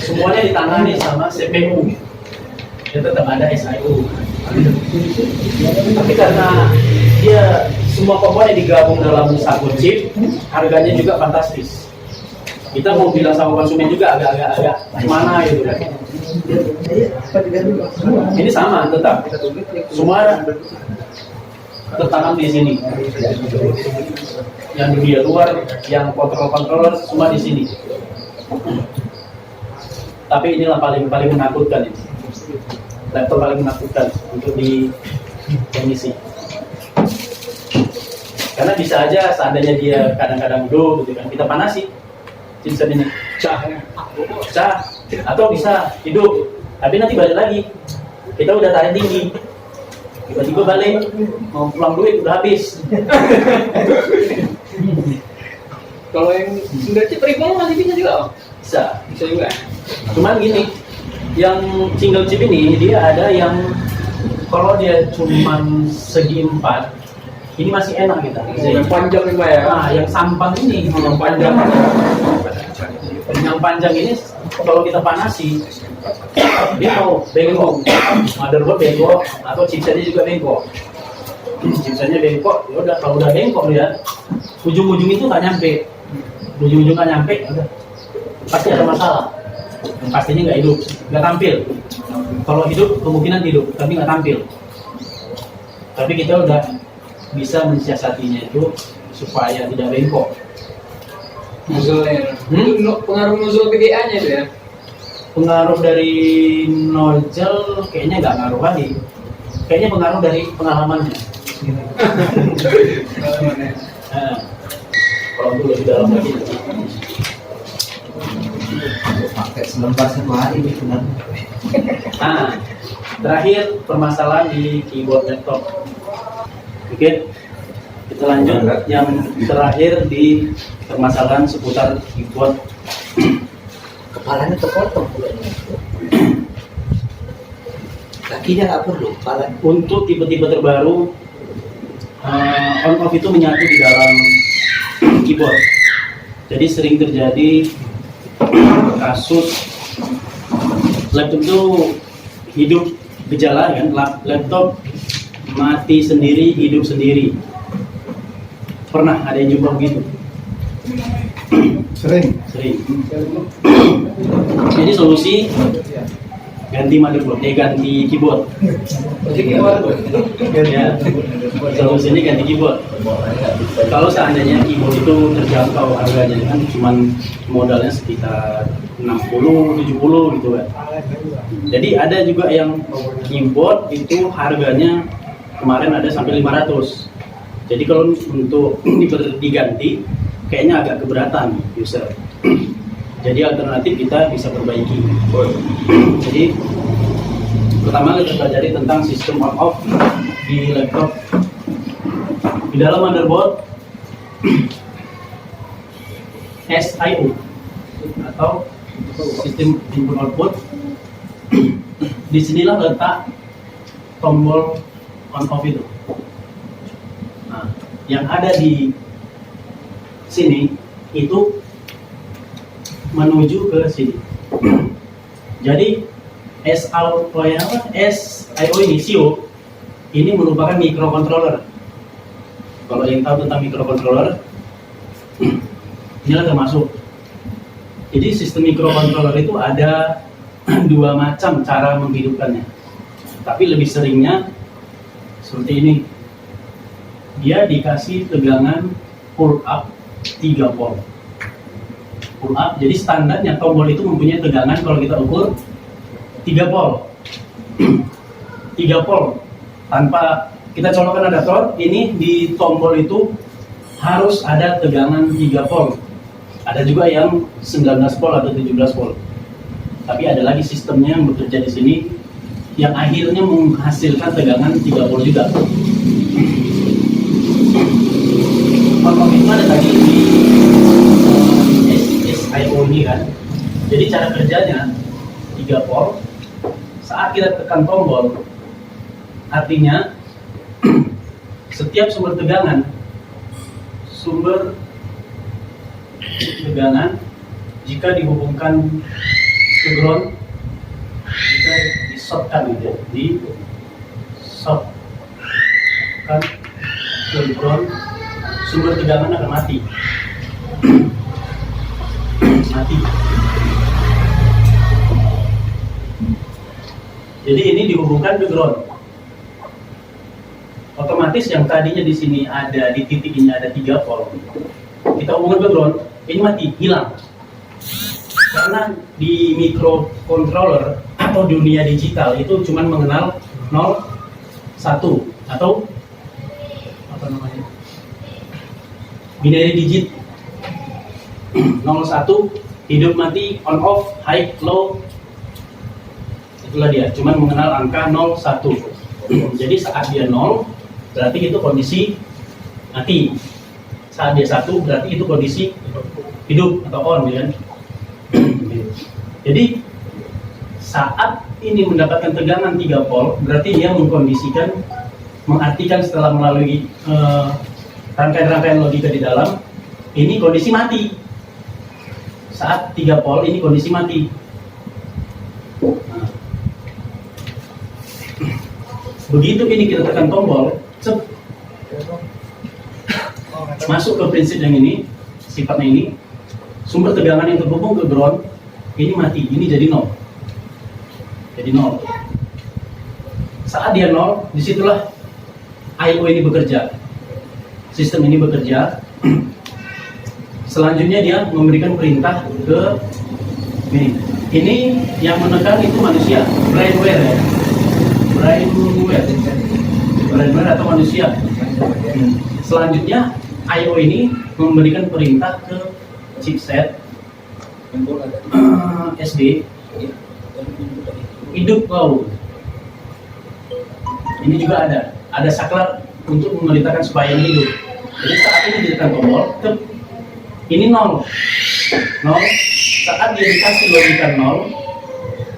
Semuanya ditangani sama CPU. Dia tetap ada SIO. Tapi karena dia semua komponen digabung dalam satu chip, harganya juga fantastis. Kita mau bilang sama konsumen juga agak mana gitu kan. Ini sama tetap. Semua tertanam di sini. Yang dunia luar, yang controller semua di sini. Tapi inilah paling menakutkan ini. Laptop paling menakutkan untuk di teknisi. Karena bisa aja seandainya dia kadang-kadang gitu kan, kita panasi chipset ini, cah, atau bisa hidup, tapi nanti balik lagi, kita udah tarik tinggi, tiba-tiba balik, mau pulang duit udah habis. Kalau yang sudah chip ribbon masih bisa juga, Om? Bisa juga. Cuman gini, yang single chip ini dia ada yang kalau dia cuman segi 4, ini masih enak kita. Yang panjang nih Pak ya? Nah, yang sampang ini, yang panjang. Yang panjang ini kalau kita panasi, dia mau bengkok, motherboard bengkok, atau chipsetnya juga bengkok. Chipsetnya bengkok, ya udah, kalau udah bengkok ya, ujung-ujung itu nggak nyampe, udah pasti ada masalah. Yang pastinya nggak hidup, nggak tampil. Kalau hidup kemungkinan hidup, tapi nggak tampil. Tapi kita udah bisa mensiasatinya itu supaya tidak bengkok. Nozzle-nya. Pengaruh nozzle PGA-nya itu ya? Pengaruh dari nozzle kayaknya nggak ngaruh lagi. Kayaknya pengaruh dari pengalamannya. Nah, kalau itu lebih dalam lagi. Pakai selembar satu hari itu kan. Nah, terakhir permasalahan di keyboard laptop. Oke, kita lanjut. Yang terakhir di permasalahan seputar keyboard. Kepalanya terpotong pulangnya. Kakinya nggak perlu, kepala. Untuk tipe-tipe terbaru, on off itu menyatu di dalam keyboard. Jadi sering terjadi kasus laptop itu hidup gejala kan, laptop mati sendiri, hidup sendiri. Pernah ada yang jumpa begitu? Sering. Jadi solusi ganti motherboard, ganti keyboard. Ya, solusinya ganti keyboard. Kalau seandainya keyboard itu terjangkau harganya kan cuman modalnya sekitar 60-70 gitu kan. Jadi ada juga yang keyboard itu harganya kemarin ada sampai 500. Jadi kalau untuk diganti kayaknya agak keberatan user. Jadi alternatif kita bisa perbaiki. Jadi pertama kita pelajari tentang sistem on off di laptop. Di dalam motherboard SIO atau sistem input output. Disinilah letak tombol on off itu. Nah, yang ada di sini itu menuju ke sini. Jadi SIO ini merupakan microcontroller Kalau yang tahu tentang microcontroller, inilah termasuk. Jadi sistem microcontroller itu ada dua macam cara menghidupkannya. Tapi lebih seringnya seperti ini. Dia dikasih tegangan pull up 3 volt. Pull up, jadi standarnya tombol itu mempunyai tegangan kalau kita ukur 3 volt. 3 volt. Tanpa kita colokkan adaptor, ini di tombol itu harus ada tegangan 3 volt. Ada juga yang 19 volt atau 17 volt. Tapi ada lagi sistemnya yang bekerja di sini yang akhirnya menghasilkan tegangan 3 volt juga. Kalau itu ada tadi di SIO ini kan. Jadi cara kerjanya 3 volt. Saat kita tekan tombol, artinya setiap sumber tegangan jika dihubungkan ke ground, jika di-shortkan gitu, di-shortkan ke ground, sumber tegangan akan mati. Jadi ini dihubungkan ke ground. Otomatis yang tadinya di sini ada, di titik ini ada 3 volt, kita hubungkan ke ground, ini mati, hilang. Karena di microcontroller atau dunia digital itu cuma mengenal 0, 1 atau apa namanya, binary digit. 0, 1, hidup mati, on off, high, low, itulah dia, cuma mengenal angka 0, 1. Jadi saat dia 0 berarti itu kondisi mati, saat dia 1 berarti itu kondisi hidup atau on, ya kan? Jadi saat ini mendapatkan tegangan 3 volt, berarti dia mengkondisikan, mengartikan setelah melalui rangkaian-rangkaian logika di dalam, ini kondisi mati. Saat 3 volt ini kondisi mati. Nah, begitu ini kita tekan tombol, masuk ke prinsip yang ini, sifatnya ini, sumber tegangan yang terhubung ke ground ini mati, ini jadi 0. Jadi 0. Saat dia 0, disitulah I/O ini bekerja, sistem ini bekerja. Selanjutnya dia memberikan perintah ke ini. Ini yang menekan itu manusia, brainware ya, brainware atau manusia. Selanjutnya I/O ini memberikan perintah ke chipset SD hidup kau. Ini juga ada saklar untuk memerintahkan supaya ini hidup. Jadi saat ini ditekan tombol, ini 0. Saat dia dikasih logika 0,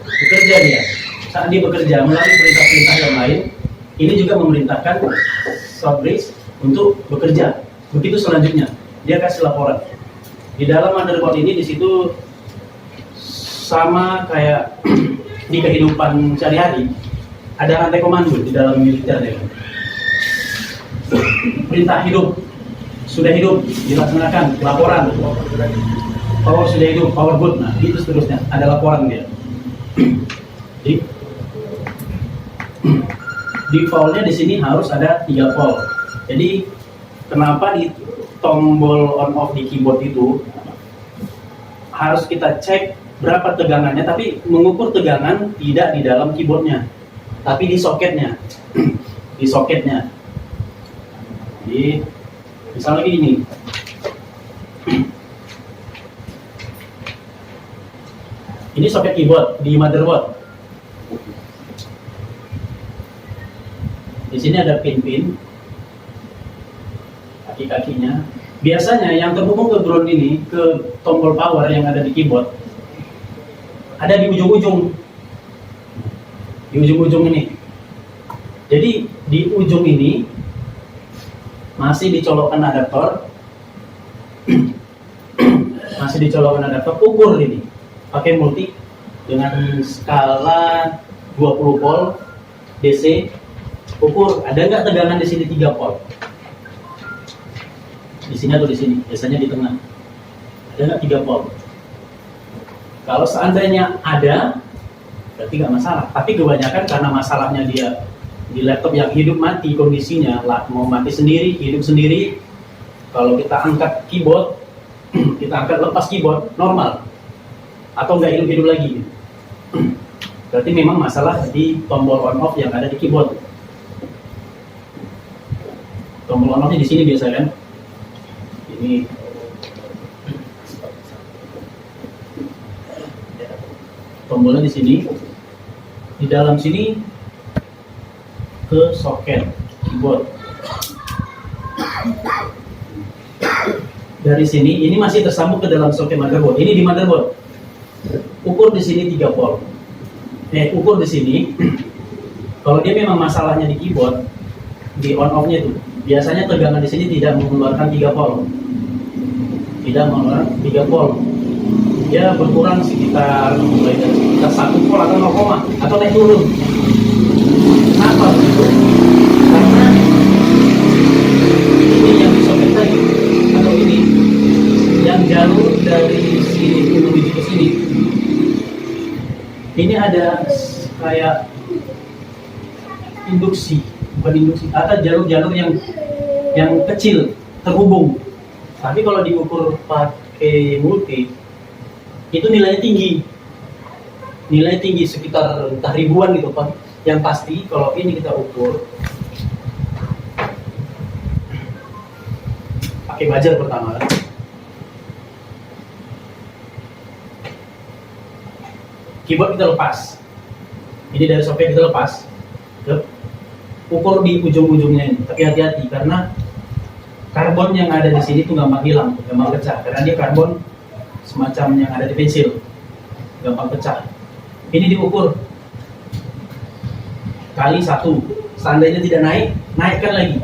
bekerja dia. Saat dia bekerja melalui perintah-perintah yang lain, ini juga memerintahkan short bridge untuk bekerja. Begitu selanjutnya, dia kasih laporan. Di dalam motherboard ini, di situ sama kayak di kehidupan sehari-hari, ada rantai komando di dalam militer ya. Perintah hidup, sudah hidup, dilaksanakan, laporan. Power sudah hidup, power good, nah gitu seterusnya, ada laporan dia. Jadi defaultnya di sini harus ada 3 volt. Jadi kenapa di tombol on off di keyboard itu harus kita cek berapa tegangannya, tapi mengukur tegangan tidak di dalam keyboardnya, tapi di soketnya. Di soketnya. Jadi misalnya gini, ini soket keyboard di motherboard. Di sini ada pin-pin kaki-kakinya. Biasanya yang terhubung ke ground ini, ke tombol power yang ada di keyboard, ada di ujung-ujung. Di ujung-ujung ini. Jadi di ujung ini masih dicolokkan adaptor. Masih dicolokkan adaptor, ukur ini. Pakai multi dengan skala 20 volt DC. Ukur ada nggak tegangan di sini 3 volt. di sini atau di sini, biasanya di tengah. Ada nggak 3 volt? Kalau seandainya ada, berarti nggak masalah. Tapi kebanyakan karena masalahnya dia di laptop yang hidup mati kondisinya, lah mau mati sendiri, hidup sendiri. Kalau kita angkat keyboard, kita angkat lepas keyboard normal, atau nggak hidup lagi. Berarti memang masalah di tombol on off yang ada di keyboard. Tombol on off-nya di sini biasa kan? Ini tombolnya di sini. Di dalam sini ke soket keyboard. Dari sini ini masih tersambung ke dalam soket motherboard. Ini di motherboard. Ukur di sini 3 volt. Ukur di sini. Kalau dia memang masalahnya di keyboard, di on off-nya itu, biasanya tegangan di sini tidak mengeluarkan 3 volt. Tidak mengeluarkan 3 volt. Dia berkurang sekitar 1 volt atau 0, atau naik turun. Kenapa begitu? Karena ini yang disoket tadi, atau ini yang jalur dari sini menuju ke sini. Ini ada kayak induksi, bukan induksi, ada jalur-jalur yang kecil terhubung. Tapi kalau diukur pakai multi, itu nilainya tinggi sekitar entah ribuan gitu Pak. Yang pasti kalau ini kita ukur pakai buzzer pertama kan. Keyboard kita lepas, ini dari soket kita lepas, ukur di ujung-ujungnya ini. Tapi hati-hati karena karbon yang ada di sini tuh gampang hilang, gampang pecah. Karena dia karbon semacam yang ada di pensil, gampang pecah. Ini diukur kali 1. Seandainya tidak naik, naikkan lagi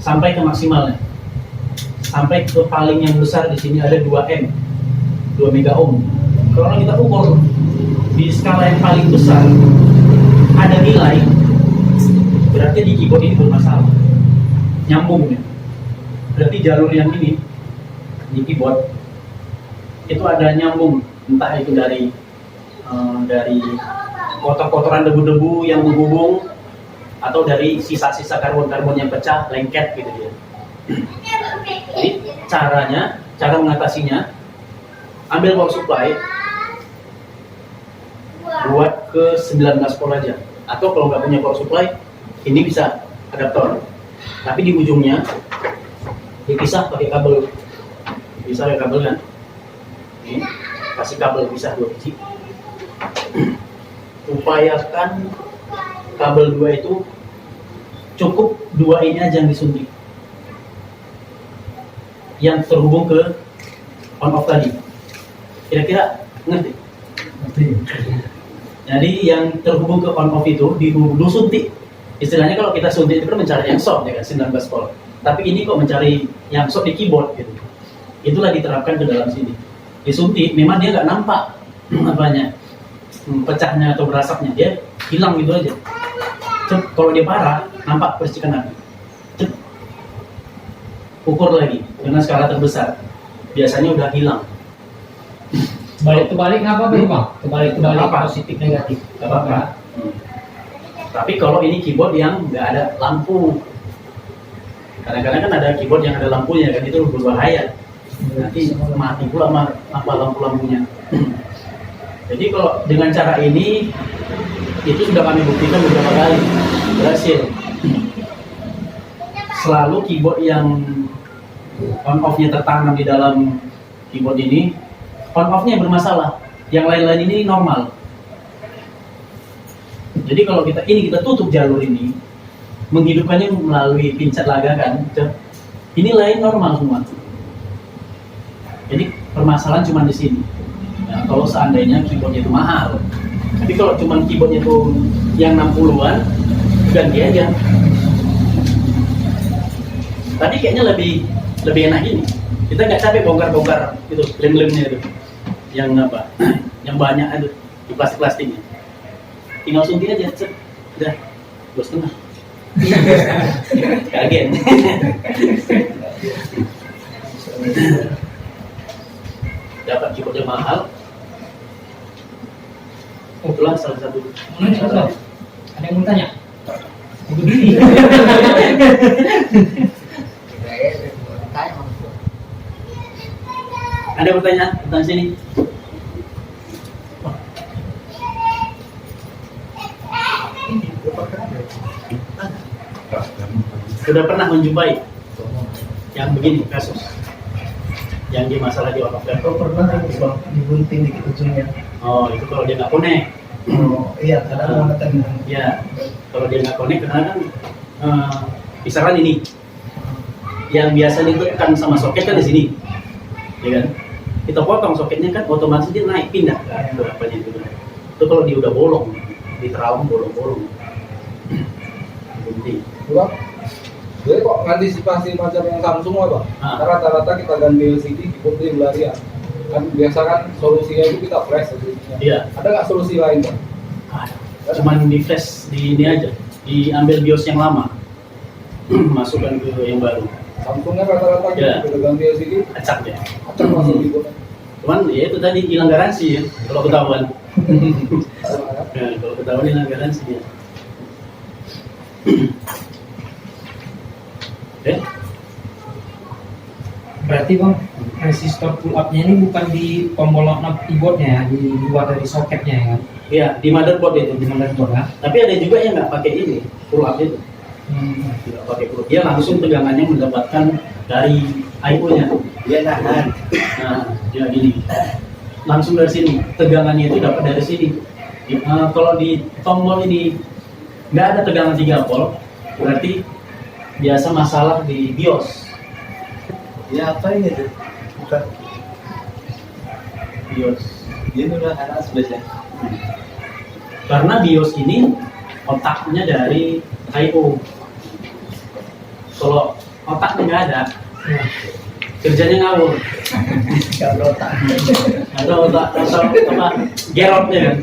sampai ke maksimalnya, sampai ke paling yang besar. Di sini ada 2 mega ohm. Kalau kita ukur di skala yang paling besar ada nilai, berarti di keyboard ini bermasalah, nyambung ya. Berarti jalur yang ini di keyboard itu ada nyambung, entah itu dari kotor-kotoran debu-debu yang menghubung, atau dari sisa-sisa karbon-karbon yang pecah, lengket gitu ya. Jadi cara mengatasinya, ambil power supply, buat ke 19 volt aja. Atau kalau nggak punya power supply, ini bisa adaptor. Tapi di ujungnya dipisah pakai kabel. Bisa pakai kabel kan? Ini kasih kabel pisah 2 biji. Upayakan kabel 2 itu cukup 2 ini aja yang disuntik, yang terhubung ke on off tadi. Kira-kira ngerti? Ngerti. Jadi yang terhubung ke on off itu disuntik. Istilahnya kalau kita suntik itu kan mencari yang short ya kan, 19 volt. Tapi ini kok mencari yang short di keyboard gitu. Itulah diterapkan ke dalam sini. Disuntik, memang dia nggak nampak apanya, pecahnya atau berasapnya, dia hilang gitu aja. Kalau dia parah, nampak percikan api. Ukur lagi dengan skala terbesar, biasanya udah hilang. Balik ngapa Bang? Kebalik positif negatif. Gak apa-apa. Tapi kalau ini keyboard yang nggak ada lampu, kadang-kadang kan ada keyboard yang ada lampunya kan, itu berbahaya. Nanti mati pula apa lampu-lampunya. Jadi kalau dengan cara ini, itu sudah kami buktikan beberapa kali berhasil. Selalu keyboard yang on off-nya tertanam di dalam keyboard ini, on off-nya bermasalah, yang lain-lain ini normal. Jadi kalau kita tutup jalur ini, menghidupkannya melalui pincet laga kan, ini lain normal semua. Jadi permasalahan cuma di sini. Nah, kalau seandainya keyboardnya itu mahal, tapi kalau cuma keyboardnya itu yang 60-an, ganti aja. Tadi kayaknya lebih enak gini. Kita nggak capek bongkar-bongkar itu lem-lemnya itu, yang apa, yang banyak itu di plastiknya. Tinggal suntik aja, udah 2,5. Kaget. mahal. Itulah salah satu. Ada yang mau tanya? Ada pertanyaan tentang sini? Sudah pernah menjumpai yang begini kasus? Yang di masalah di wakaf dan Pernah digunting dikit ujungnya. oh itu kalau dia nggak connect. Oh iya, kadang Ya, kalau dia nggak connect karena kan misalkan ini yang biasa ditekan sama soket kan di sini, ya kan? Kita potong soketnya kan otomatis dia naik pindah ke apanya itu. Itu kalau dia udah bolong, di terawang bolong-bolong. Jadi, Bang, jadi kok antisipasi macam yang sama semua, Bang? Ah. Rata-rata kita ganti LCD, keyboard di belarian. Kan biasa kan solusinya itu kita flash LCD-nya. iya. Ada nggak solusi lain, Bang? Cuman di flash di ini aja, diambil BIOS yang lama, masukkan ke yang baru, Samsungnya rata-rata Ya. kita ganti LCD, acak ya. acak masuk keyboardnya. Cuman ya itu tadi hilang garansi ya, kalau ketahuan. Ya, kalau ketahuan hilang garansi ya. Oke, Berarti bang, resistor pull up-nya ini bukan di tombol knob keyboardnya ya, di luar dari soketnya ya kan? ya di motherboard itu. Di motherboard ya? Tapi ada juga yang nggak pakai ini, pull up itu. Tidak pakai pull up. Dia langsung tegangannya mendapatkan dari I/O-nya. Dia nahan. Nah, dia gini. Langsung dari sini. Tegangannya itu dapat dari sini. Kalau di tombol ini nggak ada tegangan 3 volt, berarti biasa masalah di BIOS. Ya apa ini tuh? Bukan. BIOS. Dia udah anak sebelah. Karena BIOS ini otaknya dari I/O. Kalau otaknya nggak ada, kerjanya ngawur. Kalau otak. Atau otak atau apa? Gerotnya kan?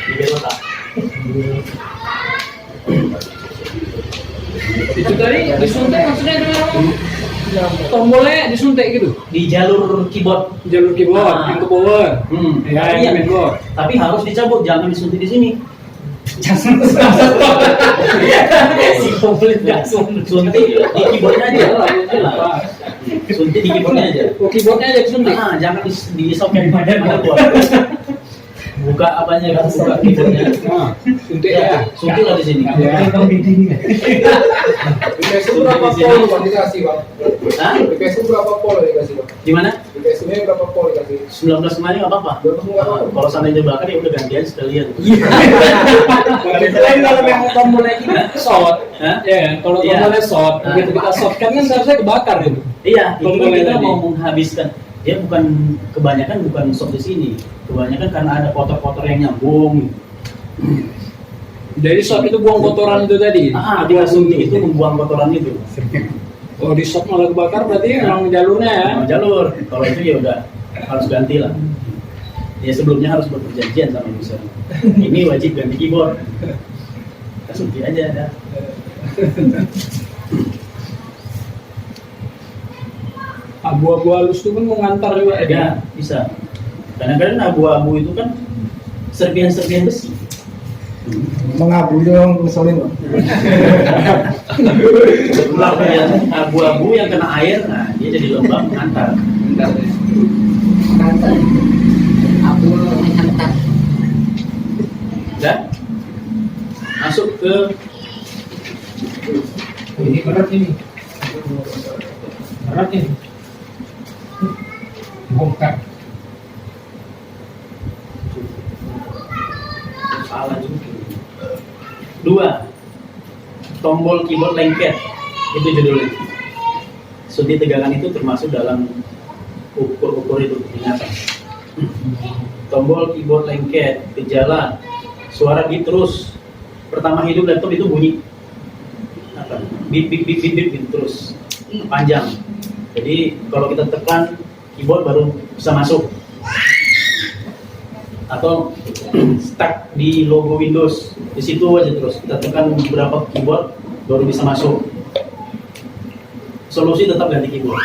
Di gerot otak. Itu tadi disuntik maksudnya dengan tombolnya disuntik gitu? Di jalur keyboard. Jalur keyboard, Ah. yang ke bawah. Ya, Yang iya. mainboard. Tapi harus dicabut, jangan disuntik di sini. Jangan Si komplit nggak suntik di keyboardnya aja. Suntik di keyboardnya aja. Oh, keyboardnya aja disuntik? Jangan di soket motherboard. Buka apanya kan, buka keyboardnya. Suntik ya? Suntik lah di sini. Ya. Di PS berapa pol Bang dikasih, Bang? Hah? Di PS berapa pol dikasih, Bang? Gimana? Di PS-nya berapa pol dikasih? 19 kemarin nggak apa-apa. 19 nggak apa-apa. Kalau sampai terbakar ya udah gantian sekalian. Selain kalau memang tombolnya ini short, Hah? ya kan? Kalau Iya. tombolnya short, begitu kita shortkan kan seharusnya kebakar itu. Iya, itu kan Tombolnya kita tadi. mau menghabiskan. Dia bukan kebanyakan bukan short di sini. Kebanyakan karena ada kotor-kotor yang nyambung. Jadi short itu buang kotoran itu tadi. Dia suntik itu membuang kotoran itu. Oh, di short malah kebakar berarti emang jalurnya ya. Nah, jalur. Kalau itu ya udah harus ganti lah. Ya sebelumnya harus berperjanjian sama user. Ini wajib ganti keyboard. Kita suntik aja dah. Abu-abu halus itu kan mau ngantar juga Ya, bisa. Kadang-kadang abu-abu itu kan serpihan-serpihan besi. Mengabu dong, ngeselin, Bang. Sebelah yang abu-abu yang kena air, nah dia jadi lembab mengantar. Aku menyantar. Dan masuk ke ini berat ini. Berat ini. Bongkar. salah juga. 2. Tombol keyboard lengket. Itu judulnya. Suntik tegangan itu termasuk dalam ukur-ukur itu ingatan. Tombol keyboard lengket, gejala, suara beep terus. Pertama hidup laptop itu bunyi apa? Beep beep beep beep, beep gitu terus panjang. Jadi kalau kita tekan keyboard baru bisa masuk. Atau stuck di logo Windows, di situ aja terus kita tekan beberapa keyboard baru bisa masuk. Solusi tetap ganti keyboard.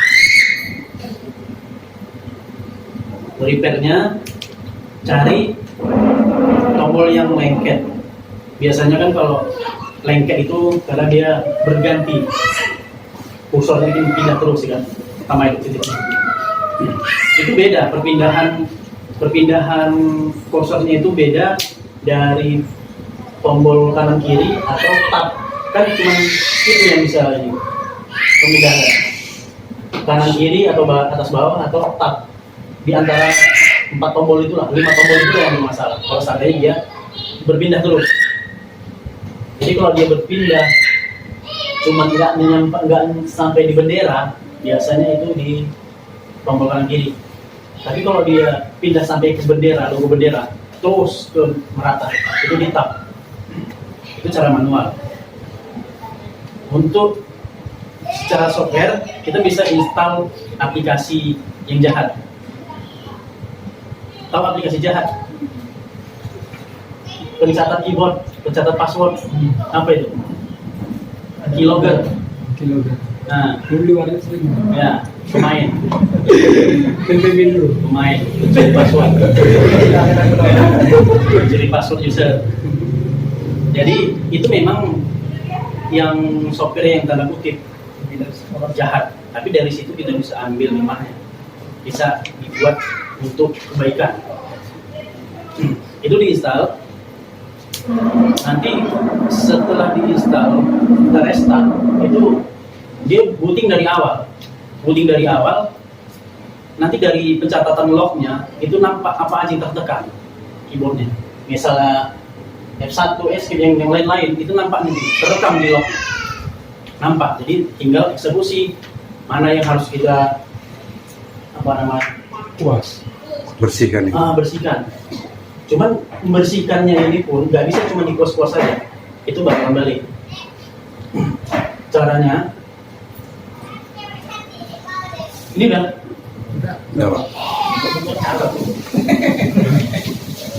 repairnya cari tombol yang lengket. Biasanya kan kalau lengket itu karena dia berganti, kursornya ini pindah terus kan, sama itu titik. Itu beda, perpindahan kursornya itu beda dari tombol kanan kiri atau tab. Kan cuma itu yang bisa ini pemindahan kanan kiri atau atas bawah atau tab. Di antara 4 tombol itulah, 5 tombol itu yang bermasalah. Kalau seandainya dia berpindah terus. Jadi kalau dia berpindah cuma nggak sampai di bendera, biasanya itu di tombol kanan kiri. Tapi kalau dia pindah sampai ke bendera, logo bendera, terus ke merata, itu di tab. Itu cara manual. Untuk secara software, kita bisa install aplikasi yang jahat. Tahu aplikasi jahat? Pencatat keyboard, pencatat password, apa itu? Keylogger. Nah, Dulu di warnet sering. ya, pemain, Dulu. pemain, mencuri password, mencuri password user. Jadi itu memang yang software yang tanda kutip jahat. Tapi dari situ kita bisa ambil hikmahnya, bisa dibuat untuk kebaikan. Itu diinstal. Nanti setelah diinstal, kita restart, itu dia booting dari awal. Nanti dari pencatatan lognya itu nampak apa aja yang tertekan keyboardnya. Misalnya F1, escape yang lain-lain itu nampak nih, terekam di log. Nampak. Jadi tinggal eksekusi mana yang harus kita Puas. Bersihkan itu. bersihkan. Cuman membersihkannya ini pun nggak bisa cuma di kuas-kuas saja. Itu bakal balik. Caranya ini udah Ya, Pak.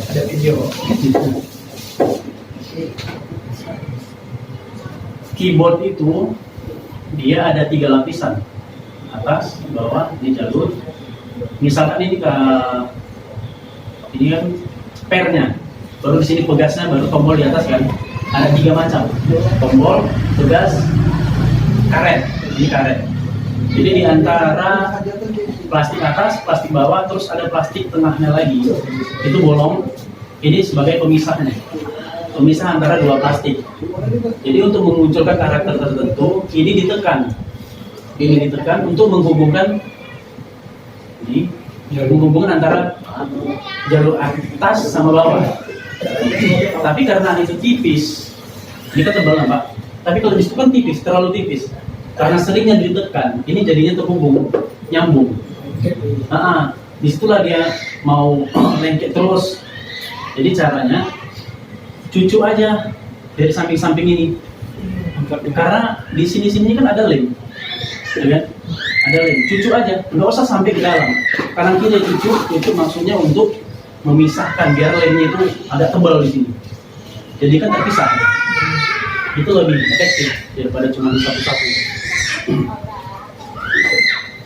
ada video. Keyboard itu dia ada 3 lapisan, atas, bawah, di jalur. Misalkan ini kan pernya, baru di sini pegasnya, baru tombol di atas kan. Ada 3 macam, tombol, pegas, karet. Ini karet. Jadi di antara plastik atas, plastik bawah, terus ada plastik tengahnya lagi. Itu bolong. Ini sebagai pemisahnya. Pemisah antara 2 plastik. Jadi untuk memunculkan karakter tertentu, ini ditekan. Ini ditekan untuk menghubungkan antara jalur atas sama bawah. Tapi karena itu tipis, ini kan tebal Pak. Tapi kalau itu kan tipis, terlalu tipis. Karena seringnya ditekan, ini jadinya terhubung, nyambung. Disitulah dia mau lengket terus. Jadi caranya cucu aja dari samping-samping ini, karena di sini-sini kan ada lem, ya kan? Ada lem, cucu aja, nggak usah sampai ke dalam. Kanan kiri cucu itu maksudnya untuk memisahkan biar lemnya itu agak tebal di sini. Jadi kan terpisah. Itu lebih efektif daripada cuma di satu-satu.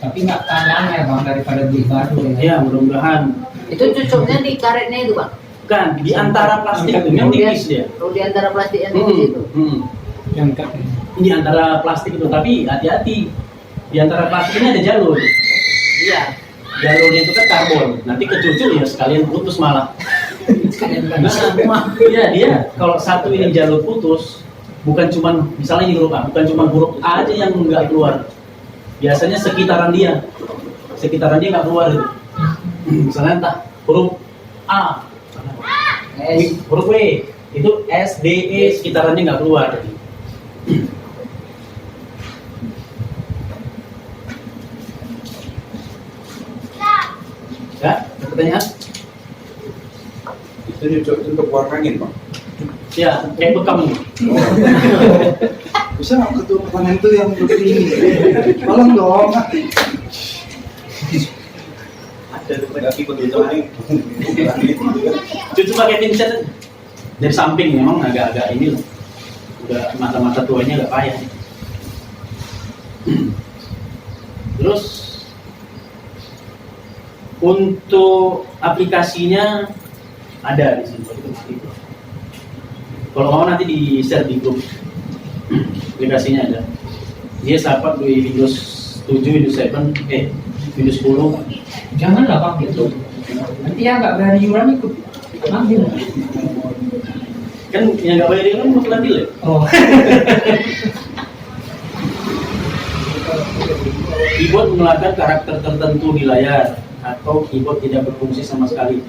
Tapi nggak kalah ya bang daripada beli baru ya. Ya mudah-mudahan. Itu cucuknya di karetnya itu bang. Kan di antara plastik itu yang tipis dia. Oh di antara plastik yang tipis itu. Yang kat. Di antara plastik itu, tapi hati-hati. Di antara plastik ini ada jalur. Iya. Jalurnya itu kan karbon. Nanti ke cucu ya sekalian putus malah. Sekalian semua. Iya dia kalau satu ini jalur putus, bukan cuma misalnya ini huruf A, bukan cuma huruf A aja yang nggak keluar. Biasanya sekitaran dia nggak keluar itu. Misalnya entah huruf A, huruf W, itu S, D, E sekitarannya nggak keluar. Ya, ada pertanyaan? Itu cocok untuk warna angin, Pak. Ya, kayak bekam. Bisa nggak ketua panen itu yang begini? Tolong dong. Cucu pakai pincet dari samping, memang agak-agak ini loh. Udah mata-mata tuanya agak payah. Terus Untuk aplikasinya ada di sini. Kalau mau nanti di share di grup. Aplikasinya ada. Dia support di Windows 7, Windows 7, Windows 10. Janganlah Pak gitu. Nanti yang nggak berani iuran ikut ambil. Kan yang nggak bayar kan mau ambil ya? Oh. Keyboard menggunakan karakter tertentu di layar atau keyboard tidak berfungsi sama sekali.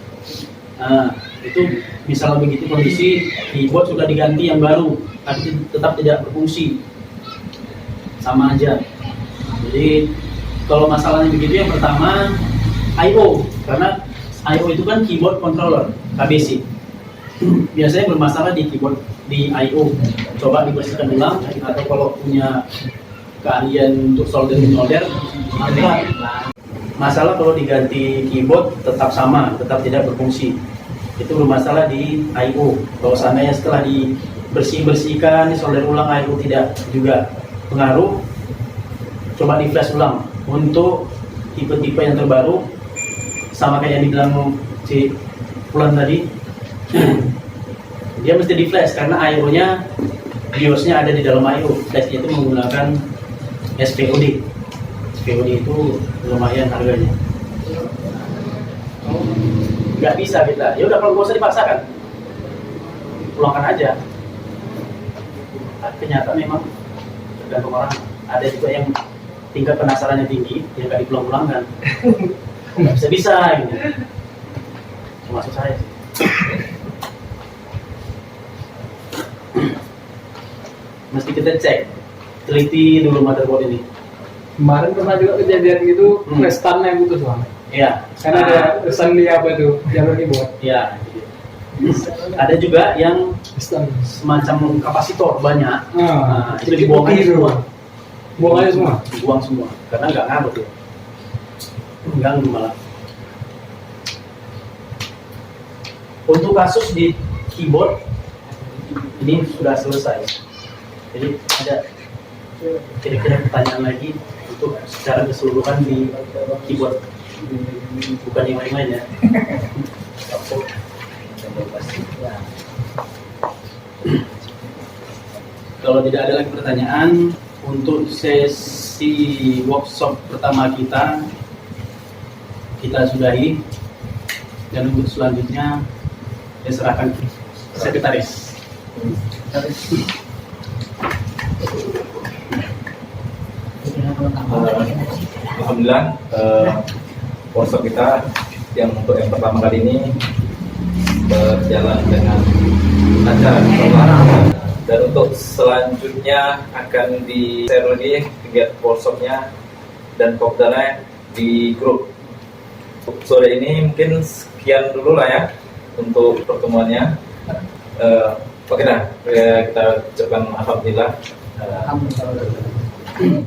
Nah, itu misalnya begitu kondisi keyboard sudah diganti yang baru, tapi tetap tidak berfungsi, sama aja. Jadi kalau masalahnya begitu, yang pertama I/O, karena I/O itu kan keyboard controller KBC. Biasanya bermasalah di keyboard di I/O. Coba dibersihkan ulang, atau kalau punya keahlian untuk solder. Masalah kalau diganti keyboard tetap sama, tetap tidak berfungsi. Itu bermasalah di I/O. Kalau seandainya setelah dibersihkan, disolder ulang, I/O tidak juga pengaruh, coba di flash ulang. Untuk tipe-tipe yang terbaru, sama kayak yang dibilang si Pulan tadi, dia mesti di flash karena I/O-nya, BIOS-nya ada di dalam I/O. Flashnya itu menggunakan SPOD. SPOD itu lumayan harganya. Nggak bisa kita. Ya udah, kalau nggak usah dipaksakan, pulangkan aja. Tapi ternyata memang tergantung orang. Ada juga yang tingkat penasarannya tinggi, yang nggak dipulang-pulangkan. Nggak bisa gitu. Termasuk saya sih. Mesti kita cek, teliti dulu motherboard ini. Kemarin pernah juga kejadian gitu, flash-nya putus Bang. Iya. Karena ada pesan di apa itu, jalur keyboard. Iya. Ada juga yang semacam kapasitor banyak. Nah, itu dibuang aja semua. Buang aja semua. Dibuang semua, karena nggak ngaruh tuh. Mengganggu malah. Untuk kasus di keyboard ini sudah selesai. Jadi ada kira-kira pertanyaan lagi untuk secara keseluruhan di keyboard, bukan yang lain-lain ya. Kalau tidak ada lagi pertanyaan, untuk sesi workshop pertama kita sudahi, dan untuk selanjutnya saya serahkan sekretaris. Alhamdulillah, workshop kita yang untuk yang pertama kali ini berjalan dengan lancar. Dan untuk selanjutnya akan di-share lagi kegiatan workshopnya dan kopdarnya di grup. Sore ini mungkin sekian dulu lah ya untuk pertemuannya. Oke dah, kita ucapkan alhamdulillah. Assalamualaikum.